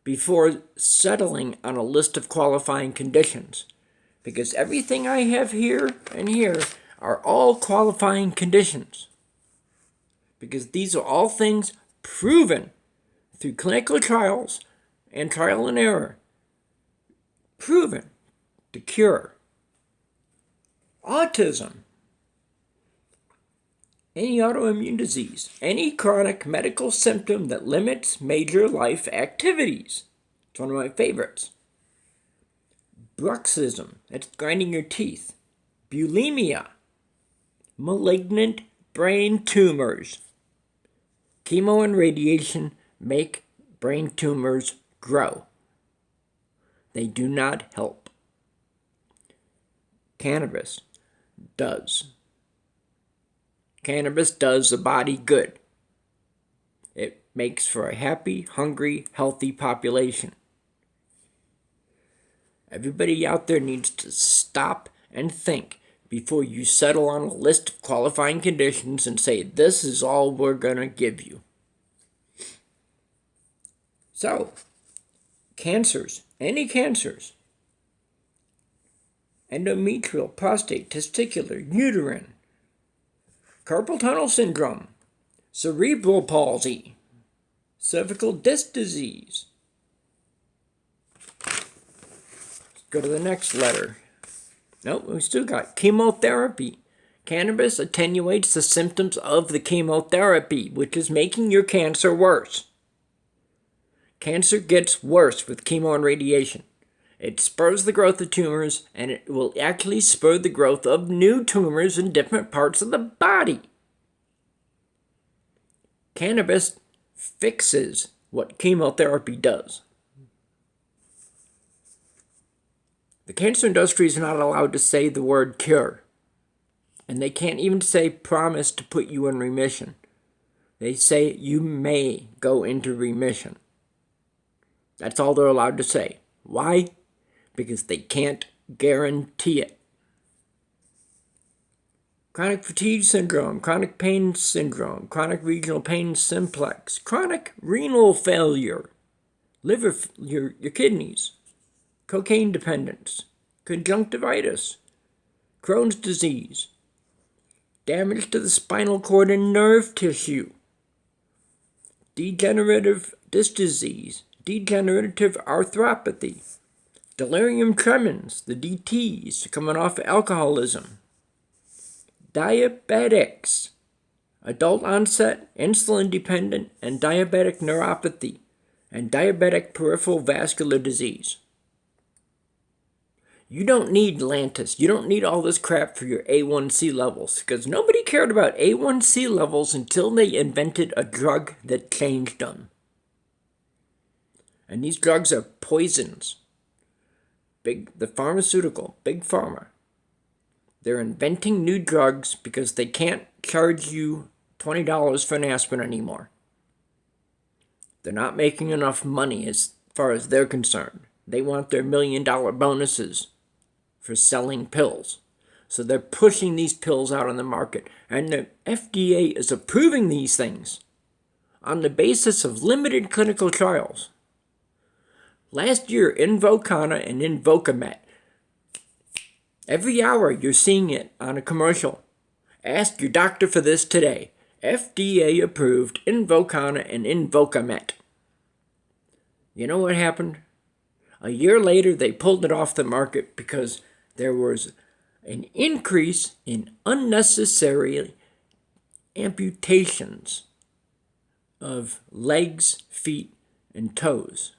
before settling on a list of qualifying conditions. Because everything I have here and here are all qualifying conditions. Because these are all things proven through clinical trials and trial and error. Proven to cure autism, any autoimmune disease, any chronic medical symptom that limits major life activities. It's one of my favorites. Bruxism, that's grinding your teeth. Bulimia, malignant brain tumors. Chemo and radiation make brain tumors grow. They do not help. Cannabis does. Cannabis does the body good. It makes for a happy, hungry, healthy population. Everybody out there needs to stop and think before you settle on a list of qualifying conditions and say, this is all we're going to give you. So, cancers, any cancers, endometrial, prostate, testicular, uterine, carpal tunnel syndrome, cerebral palsy, cervical disc disease. Let's go to the next letter. Nope, we still got chemotherapy. Cannabis attenuates the symptoms of the chemotherapy, which is making your cancer worse. Cancer gets worse with chemo and radiation. It spurs the growth of tumors, and it will actually spur the growth of new tumors in different parts of the body. Cannabis fixes what chemotherapy does. The cancer industry is not allowed to say the word cure. And they can't even say promise to put you in remission. They say you may go into remission. That's all they're allowed to say. Why? Because they can't guarantee it. Chronic fatigue syndrome, chronic pain syndrome, chronic regional pain simplex, chronic renal failure, liver, your kidneys, cocaine dependence, conjunctivitis, Crohn's disease, damage to the spinal cord and nerve tissue, degenerative disc disease, degenerative arthropathy, delirium tremens, the DTs coming off of alcoholism, diabetics, adult onset, insulin dependent, and diabetic neuropathy, and diabetic peripheral vascular disease. You don't need Lantus. You don't need all this crap for your A1C levels, because nobody cared about A1C levels until they invented a drug that changed them. And these drugs are poisons. The pharmaceutical, big pharma. They're inventing new drugs because they can't charge you $20 for an aspirin anymore. They're not making enough money as far as they're concerned. They want their $1 million bonuses for selling pills. So they're pushing these pills out on the market. And the FDA is approving these things on the basis of limited clinical trials. Last year, Invokana and Invokamet. Every hour you're seeing it on a commercial. Ask your doctor for this today. FDA approved Invokana and Invokamet. You know what happened? A year later, they pulled it off the market because there was an increase in unnecessary amputations of legs, feet, and toes.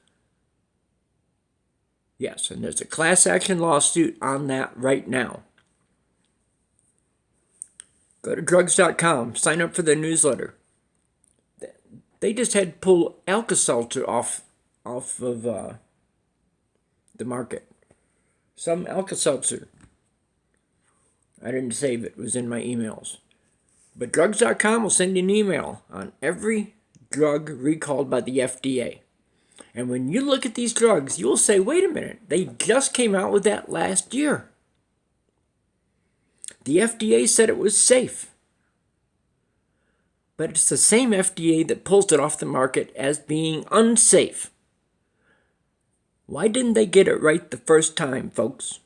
Yes, and there's a class action lawsuit on that right now. Go to drugs.com, sign up for their newsletter. They just had to pull Alka-Seltzer off of the market. Some Alka-Seltzer. I didn't save it. It was in my emails. But drugs.com will send you an email on every drug recalled by the FDA. And when you look at these drugs, you'll say, wait a minute, they just came out with that last year. The FDA said it was safe. But it's the same FDA that pulls it off the market as being unsafe. Why didn't they get it right the first time, folks?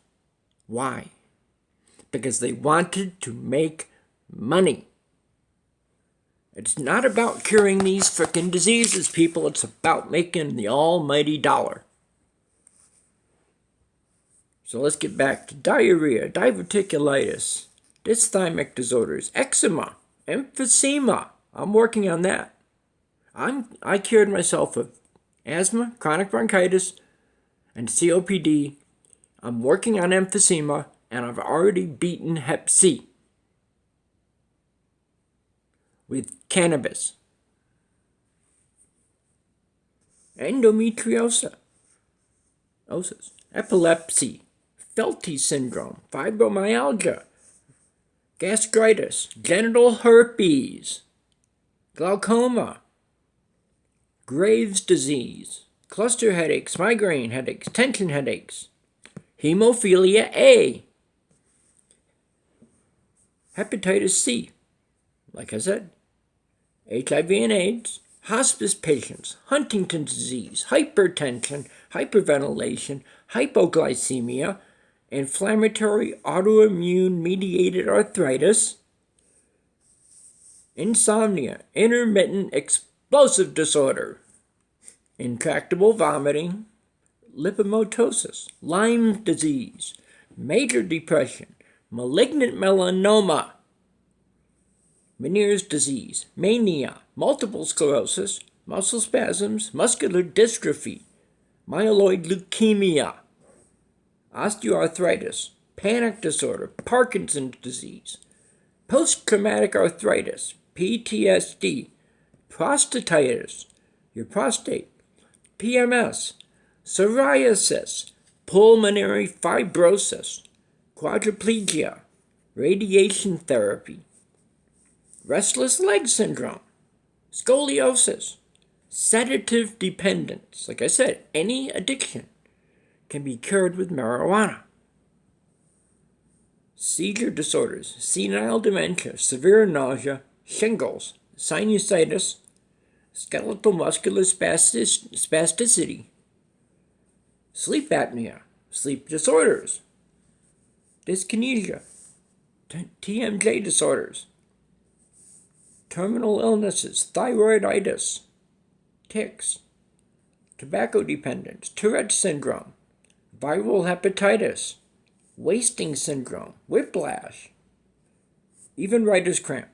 Why? Because they wanted to make money. It's not about curing these frickin' diseases, people. It's about making the almighty dollar. So let's get back to diarrhea, diverticulitis, dysthymic disorders, eczema, emphysema. I'm working on that. I cured myself of asthma, chronic bronchitis, and COPD. I'm working on emphysema, and I've already beaten Hep C with cannabis. Endometriosis, epilepsy, Felty syndrome, fibromyalgia, gastritis, genital herpes, glaucoma, Graves' disease, cluster headaches, migraine headaches, tension headaches, hemophilia A, hepatitis C, like I said, HIV and AIDS, hospice patients, Huntington's disease, hypertension, hyperventilation, hypoglycemia, inflammatory autoimmune mediated arthritis, insomnia, intermittent explosive disorder, intractable vomiting, lipomatosis, Lyme disease, major depression, malignant melanoma, Meniere's disease, mania, multiple sclerosis, muscle spasms, muscular dystrophy, myeloid leukemia, osteoarthritis, panic disorder, Parkinson's disease, post-traumatic arthritis, PTSD, prostatitis, your prostate, PMS, psoriasis, pulmonary fibrosis, quadriplegia, radiation therapy, restless leg syndrome, scoliosis, sedative dependence. Like I said, any addiction can be cured with marijuana. Seizure disorders, senile dementia, severe nausea, shingles, sinusitis, skeletal muscular spasticity, sleep apnea, sleep disorders, dyskinesia, TMJ disorders, terminal illnesses, thyroiditis, tics, tobacco dependence, Tourette's syndrome, viral hepatitis, wasting syndrome, whiplash, even writer's cramp.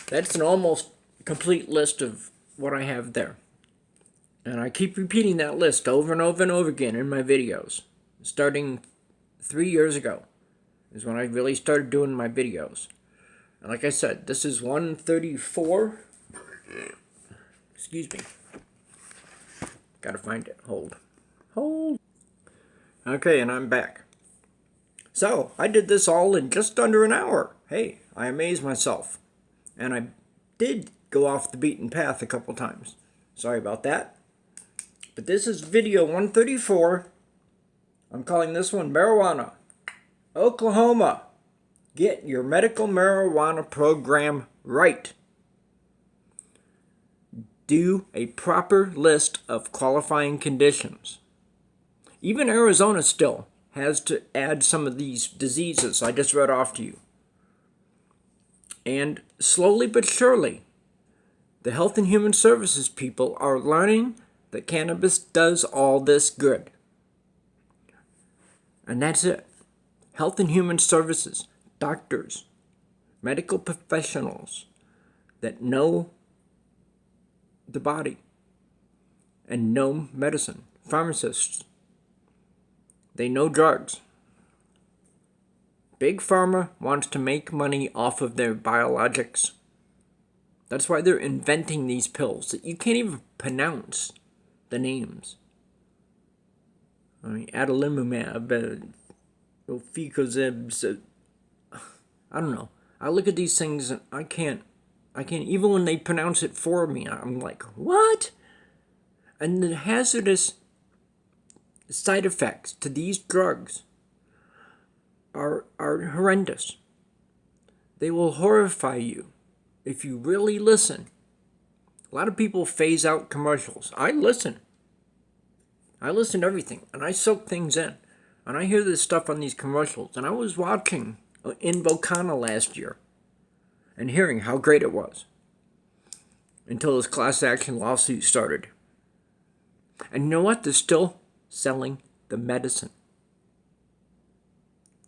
That's an almost complete list of what I have there. And I keep repeating that list over and over and over again in my videos. Starting 3 years ago is when I really started doing my videos. And like I said, this is 134. Excuse me. Gotta find it. Hold. Okay, and I'm back. So, I did this all in just under an hour. Hey, I amazed myself. And I did go off the beaten path a couple times. Sorry about that. But this is video 134. I'm calling this one Marijuana. Oklahoma. Get your medical marijuana program right. Do a proper list of qualifying conditions. Even Arizona still has to add some of these diseases I just read off to you. And slowly but surely, the Health and Human Services people are learning that cannabis does all this good. And that's it. Health and Human Services, doctors, medical professionals that know the body and know medicine, pharmacists, they know drugs. Big Pharma wants to make money off of their biologics. That's why they're inventing these pills that you can't even pronounce the names. I mean, adalimumab, oficozeb, I don't know. I look at these things and I can't, even when they pronounce it for me, I'm like, what? And the hazardous side effects to these drugs are horrendous. They will horrify you if you really listen. A lot of people phase out commercials. I listen. I listen to everything, and I soak things in. And I hear this stuff on these commercials. And I was watching Invocana last year and hearing how great it was until this class action lawsuit started. And you know what? They're still selling the medicine.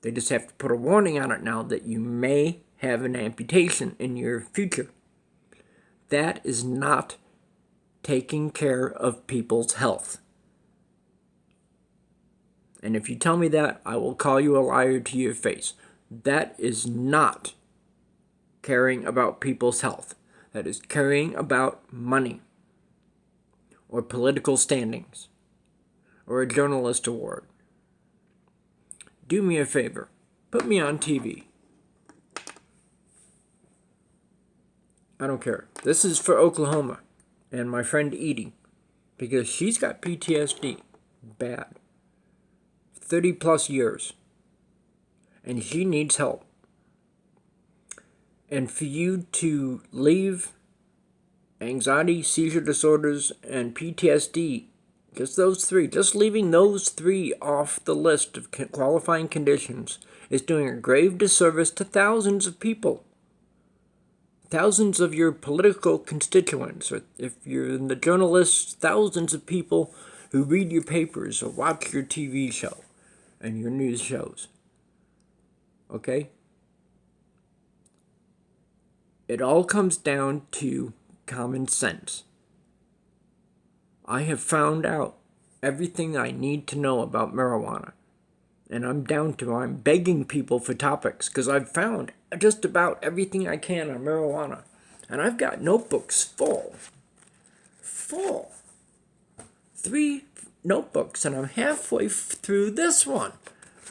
They just have to put a warning on it now that you may have an amputation in your future. That is not taking care of people's health. And if you tell me that, I will call you a liar to your face. That is not caring about people's health. That is caring about money, or political standings, or a journalist award. Do me a favor. Put me on TV. I don't care. This is for Oklahoma and my friend Edie, because she's got PTSD. Bad. 30 plus years. And she needs help. And for you to leave anxiety, seizure disorders, and PTSD, just those three, just leaving those three off the list of qualifying conditions is doing a grave disservice to thousands of people. Thousands of your political constituents, or if you're in the journalists, thousands of people who read your papers or watch your TV show and your news shows. Okay? It all comes down to common sense. I have found out everything I need to know about marijuana. And I'm begging people for topics because I've found just about everything I can on marijuana. And I've got notebooks full. 3 notebooks, and I'm halfway through this one.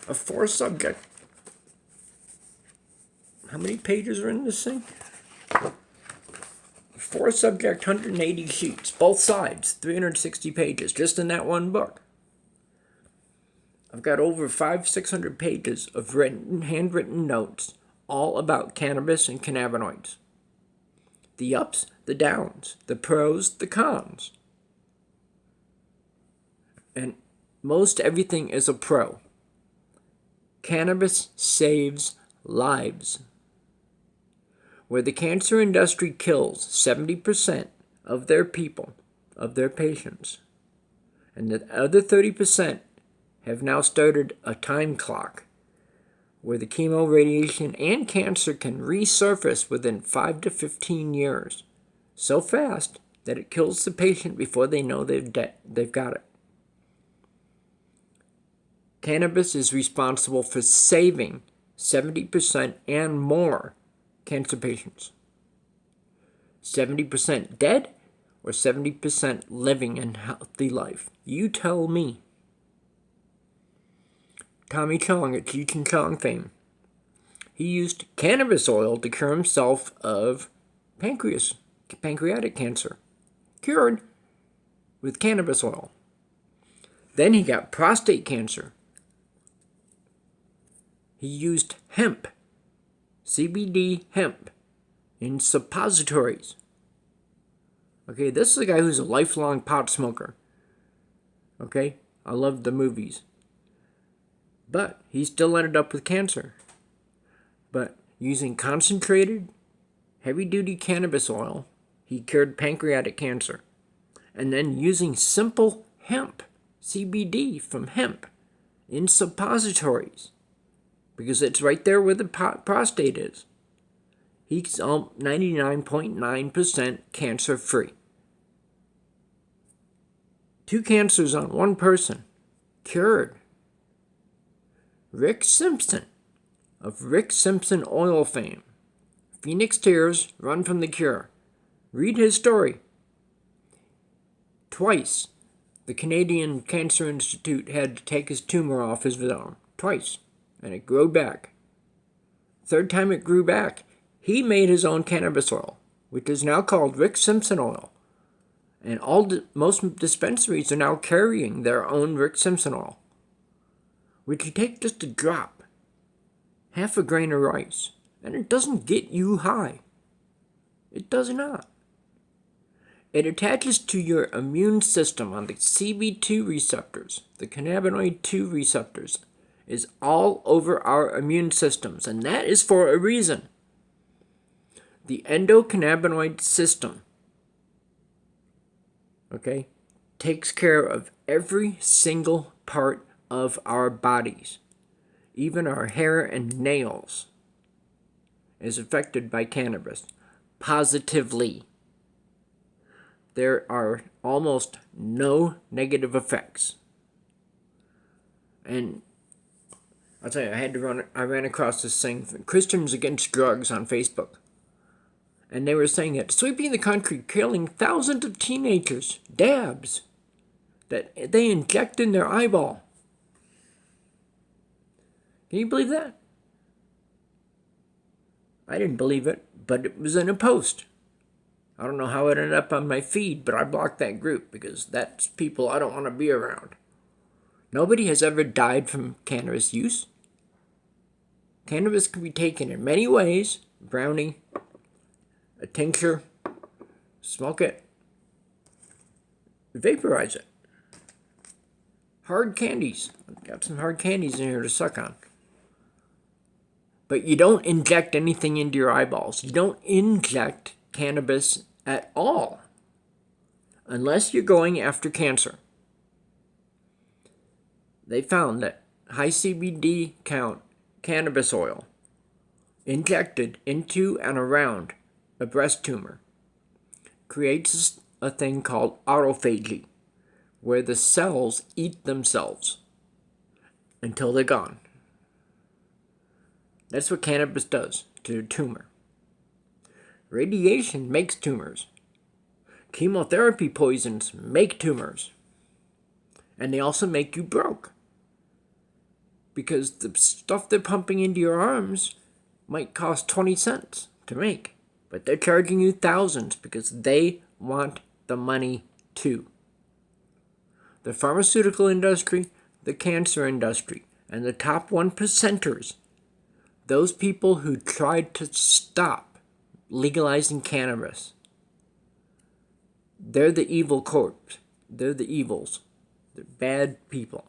A 4-subject. How many pages are in this thing? 4-subject, 180 sheets. Both sides, 360 pages, just in that one book. I've got over 500-600 pages of handwritten notes, all about cannabis and cannabinoids. The ups, the downs, the pros, the cons. And most everything is a pro. Cannabis saves lives. Where the cancer industry kills 70% of their people, of their patients, and the other 30% have now started a time clock where the chemo, radiation, and cancer can resurface within 5 to 15 years, so fast that it kills the patient before they know they've got it. Cannabis is responsible for saving 70% and more cancer patients. 70% dead or 70% living a healthy life? You tell me. Tommy Chong at Cheech and Chong fame. He used cannabis oil to cure himself of pancreatic cancer. Cured with cannabis oil. Then he got prostate cancer. He used hemp, CBD hemp, in suppositories. Okay, this is a guy who's a lifelong pot smoker. Okay, I love the movies. But he still ended up with cancer. But using concentrated, heavy-duty cannabis oil, he cured pancreatic cancer. And then using simple hemp, CBD from hemp, in suppositories, because it's right there where the prostate is, he's 99.9% cancer-free. 2 cancers on 1 person, cured. Rick Simpson, of Rick Simpson oil fame. Phoenix tears run from the cure. Read his story. Twice, the Canadian Cancer Institute had to take his tumor off his own. Twice. And it grew back. Third time it grew back, he made his own cannabis oil, which is now called Rick Simpson oil. And most dispensaries are now carrying their own Rick Simpson oil, which you take just a drop, half a grain of rice, and it doesn't get you high. It does not. It attaches to your immune system on the CB2 receptors, the cannabinoid 2 receptors, is all over our immune systems, and that is for a reason. The endocannabinoid system, okay, takes care of every single part of our bodies. Even our hair and nails is affected by cannabis positively. There are almost no negative effects. And I'll tell you, I ran across this thing, Christians Against Drugs, on Facebook. And they were saying that sweeping the country, killing thousands of teenagers, dabs, that they inject in their eyeball. Can you believe that? I didn't believe it, but it was in a post. I don't know how it ended up on my feed, but I blocked that group because that's people I don't want to be around. Nobody has ever died from cannabis use. Cannabis can be taken in many ways. Brownie, a tincture, smoke it, vaporize it. Hard candies. I've got some hard candies in here to suck on. But you don't inject anything into your eyeballs. You don't inject cannabis at all unless you're going after cancer. They found that high CBD count cannabis oil injected into and around a breast tumor creates a thing called autophagy, where the cells eat themselves until they're gone. That's what cannabis does to a tumor. Radiation makes tumors. Chemotherapy poisons make tumors. And they also make you broke. Because the stuff they're pumping into your arms might cost 20 cents to make. But they're charging you thousands because they want the money too. The pharmaceutical industry, the cancer industry, and the top 1%ers, those people who tried to stop legalizing cannabis, they're the evil corpse. They're the evils. They're bad people.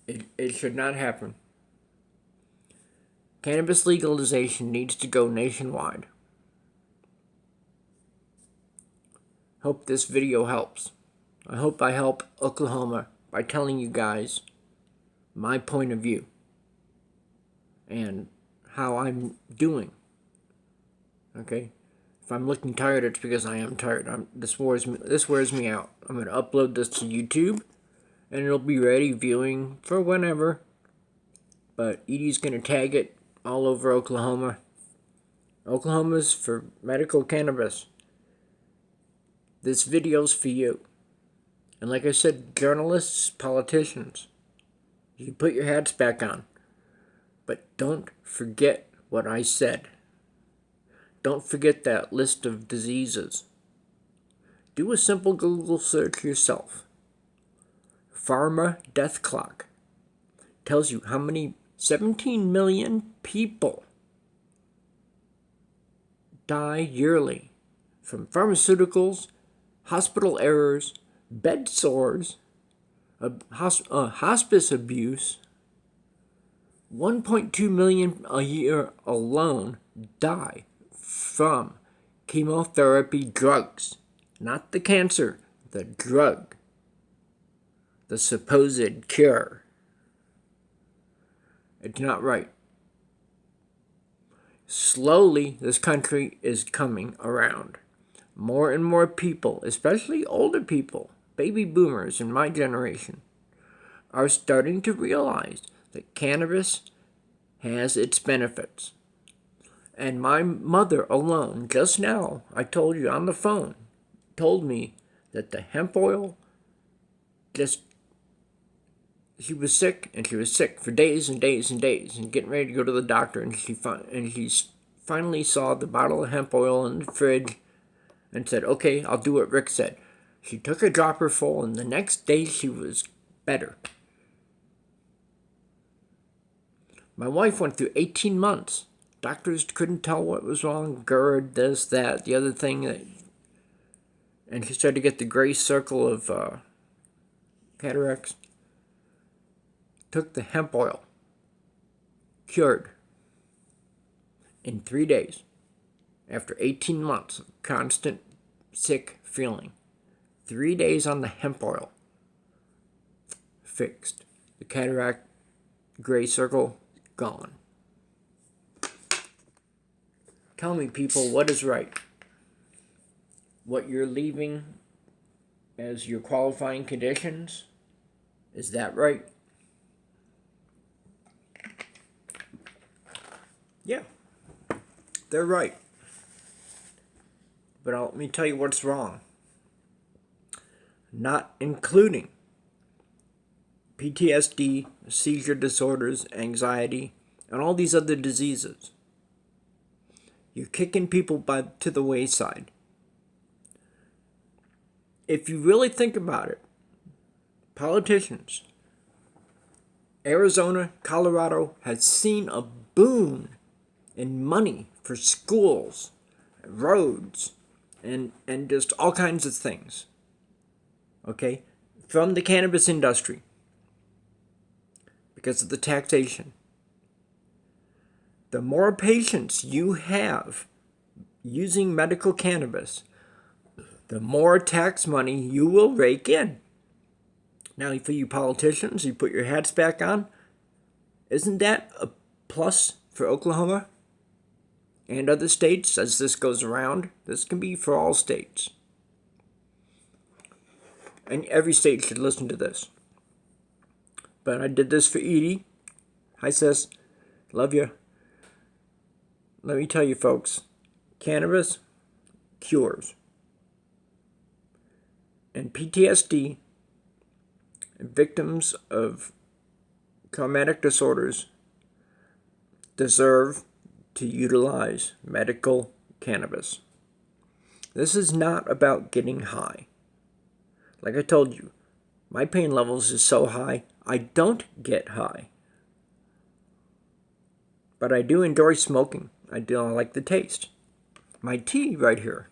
It should not happen. Cannabis legalization needs to go nationwide. Hope this video helps. I hope I help Oklahoma by telling you guys my point of view and how I'm doing. Okay? If I'm looking tired, it's because I am tired. This wears me out. I'm going to upload this to YouTube, and it'll be ready viewing for whenever. But Edie's going to tag it all over Oklahoma. Oklahoma's for medical cannabis. This video's for you. And like I said, journalists, politicians, you put your hats back on. But don't forget what I said. Don't forget that list of diseases. Do a simple Google search yourself. Pharma death clock tells you how many 17 million people die yearly from pharmaceuticals, hospital errors, bed sores, hospice abuse. 1.2 million a year alone die from chemotherapy drugs. Not the cancer, the drug. The supposed cure. It's not right. Slowly, this country is coming around. More and more people, especially older people, baby boomers in my generation, are starting to realize that cannabis has its benefits. And my mother alone, just now, I told you on the phone, told me that the hemp oil she was sick, and she was sick for days and days and days, and getting ready to go to the doctor, and she finally saw the bottle of hemp oil in the fridge, and said, okay, I'll do what Rick said. She took a dropper full, and the next day she was better. My wife went through 18 months. Doctors couldn't tell what was wrong, GERD, this, that, the other thing, and she started to get the gray circle of cataracts. Took the hemp oil, cured in 3 days after 18 months of constant sick feeling. 3 days on the hemp oil, fixed. The cataract, gray circle, gone. Tell me, people, what is right? What you're leaving as your qualifying conditions, is that right? Yeah, they're right. But let me tell you what's wrong. Not including PTSD, seizure disorders, anxiety, and all these other diseases. You're kicking people to the wayside. If you really think about it, politicians, Arizona, Colorado has seen a boom in money for schools, roads, and just all kinds of things. Okay? From the cannabis industry. Because of the taxation. The more patients you have using medical cannabis, the more tax money you will rake in. Now, for you politicians, you put your hats back on. Isn't that a plus for Oklahoma and other states as this goes around? This can be for all states. And every state should listen to this. But I did this for Edie. Hi, sis. Love you. Let me tell you, folks. Cannabis cures. And PTSD, victims of traumatic disorders, deserve to utilize medical cannabis. This is not about getting high. Like I told you, my pain levels is so high, I don't get high. But I do enjoy smoking. I like the taste. My tea right here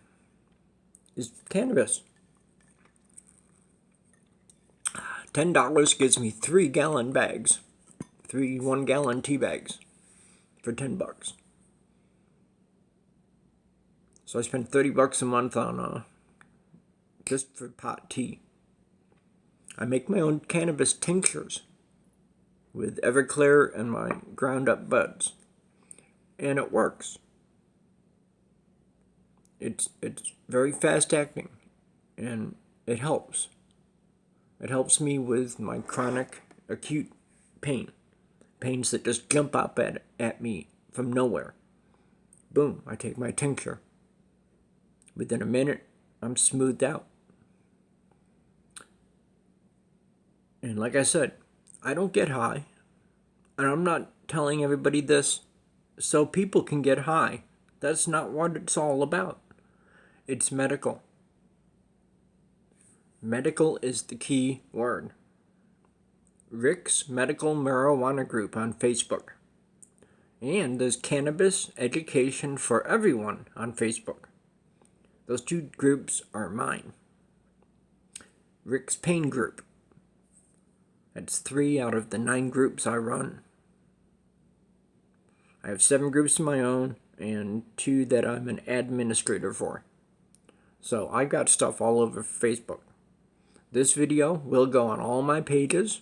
is cannabis. $10 gives me 3-gallon bags. 3 1-gallon tea bags for $10. So I spend $30 a month on just for pot tea. I make my own cannabis tinctures with Everclear and my ground up buds. And it works. It's very fast acting and it helps. It helps me with my chronic acute pain. Pains that just jump up at me from nowhere. Boom, I take my tincture. Within a minute, I'm smoothed out. And like I said, I don't get high. And I'm not telling everybody this so people can get high. That's not what it's all about. It's medical. Medical is the key word. Rick's Medical Marijuana Group on Facebook. And there's Cannabis Education for Everyone on Facebook. Those two groups are mine. Rick's Pain Group. That's 3 out of the 9 groups I run. I have 7 groups of my own and 2 that I'm an administrator for. So I got stuff all over Facebook. This video will go on all my pages,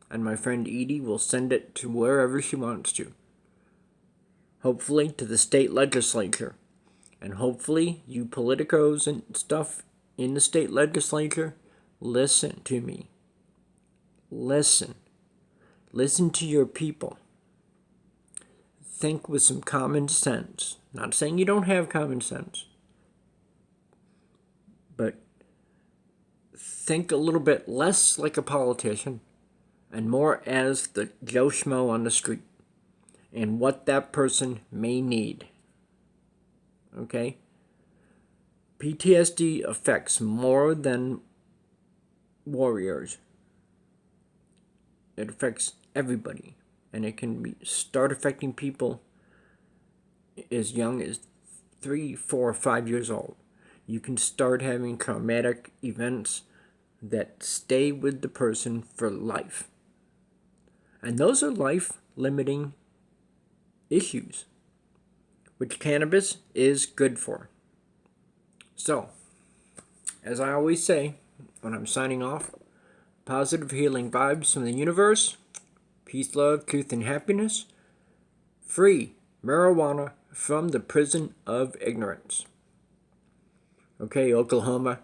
and my friend Edie will send it to wherever she wants to. Hopefully to the state legislature. And hopefully you politicos and stuff in the state legislature, listen to me. Listen. Listen to your people. Think with some common sense. Not saying you don't have common sense. But think a little bit less like a politician and more as the Joe Schmo on the street and what that person may need. Okay? PTSD affects more than warriors. It affects everybody. And it can start affecting people as young as 3, 4, 5 years old. You can start having traumatic events that stay with the person for life. And those are life-limiting issues, which cannabis is good for. So, as I always say when I'm signing off, positive healing vibes from the universe, peace, love, truth, and happiness, free marijuana from the prison of ignorance. Okay, Oklahoma,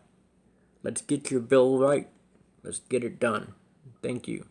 let's get your bill right. Let's get it done. Thank you.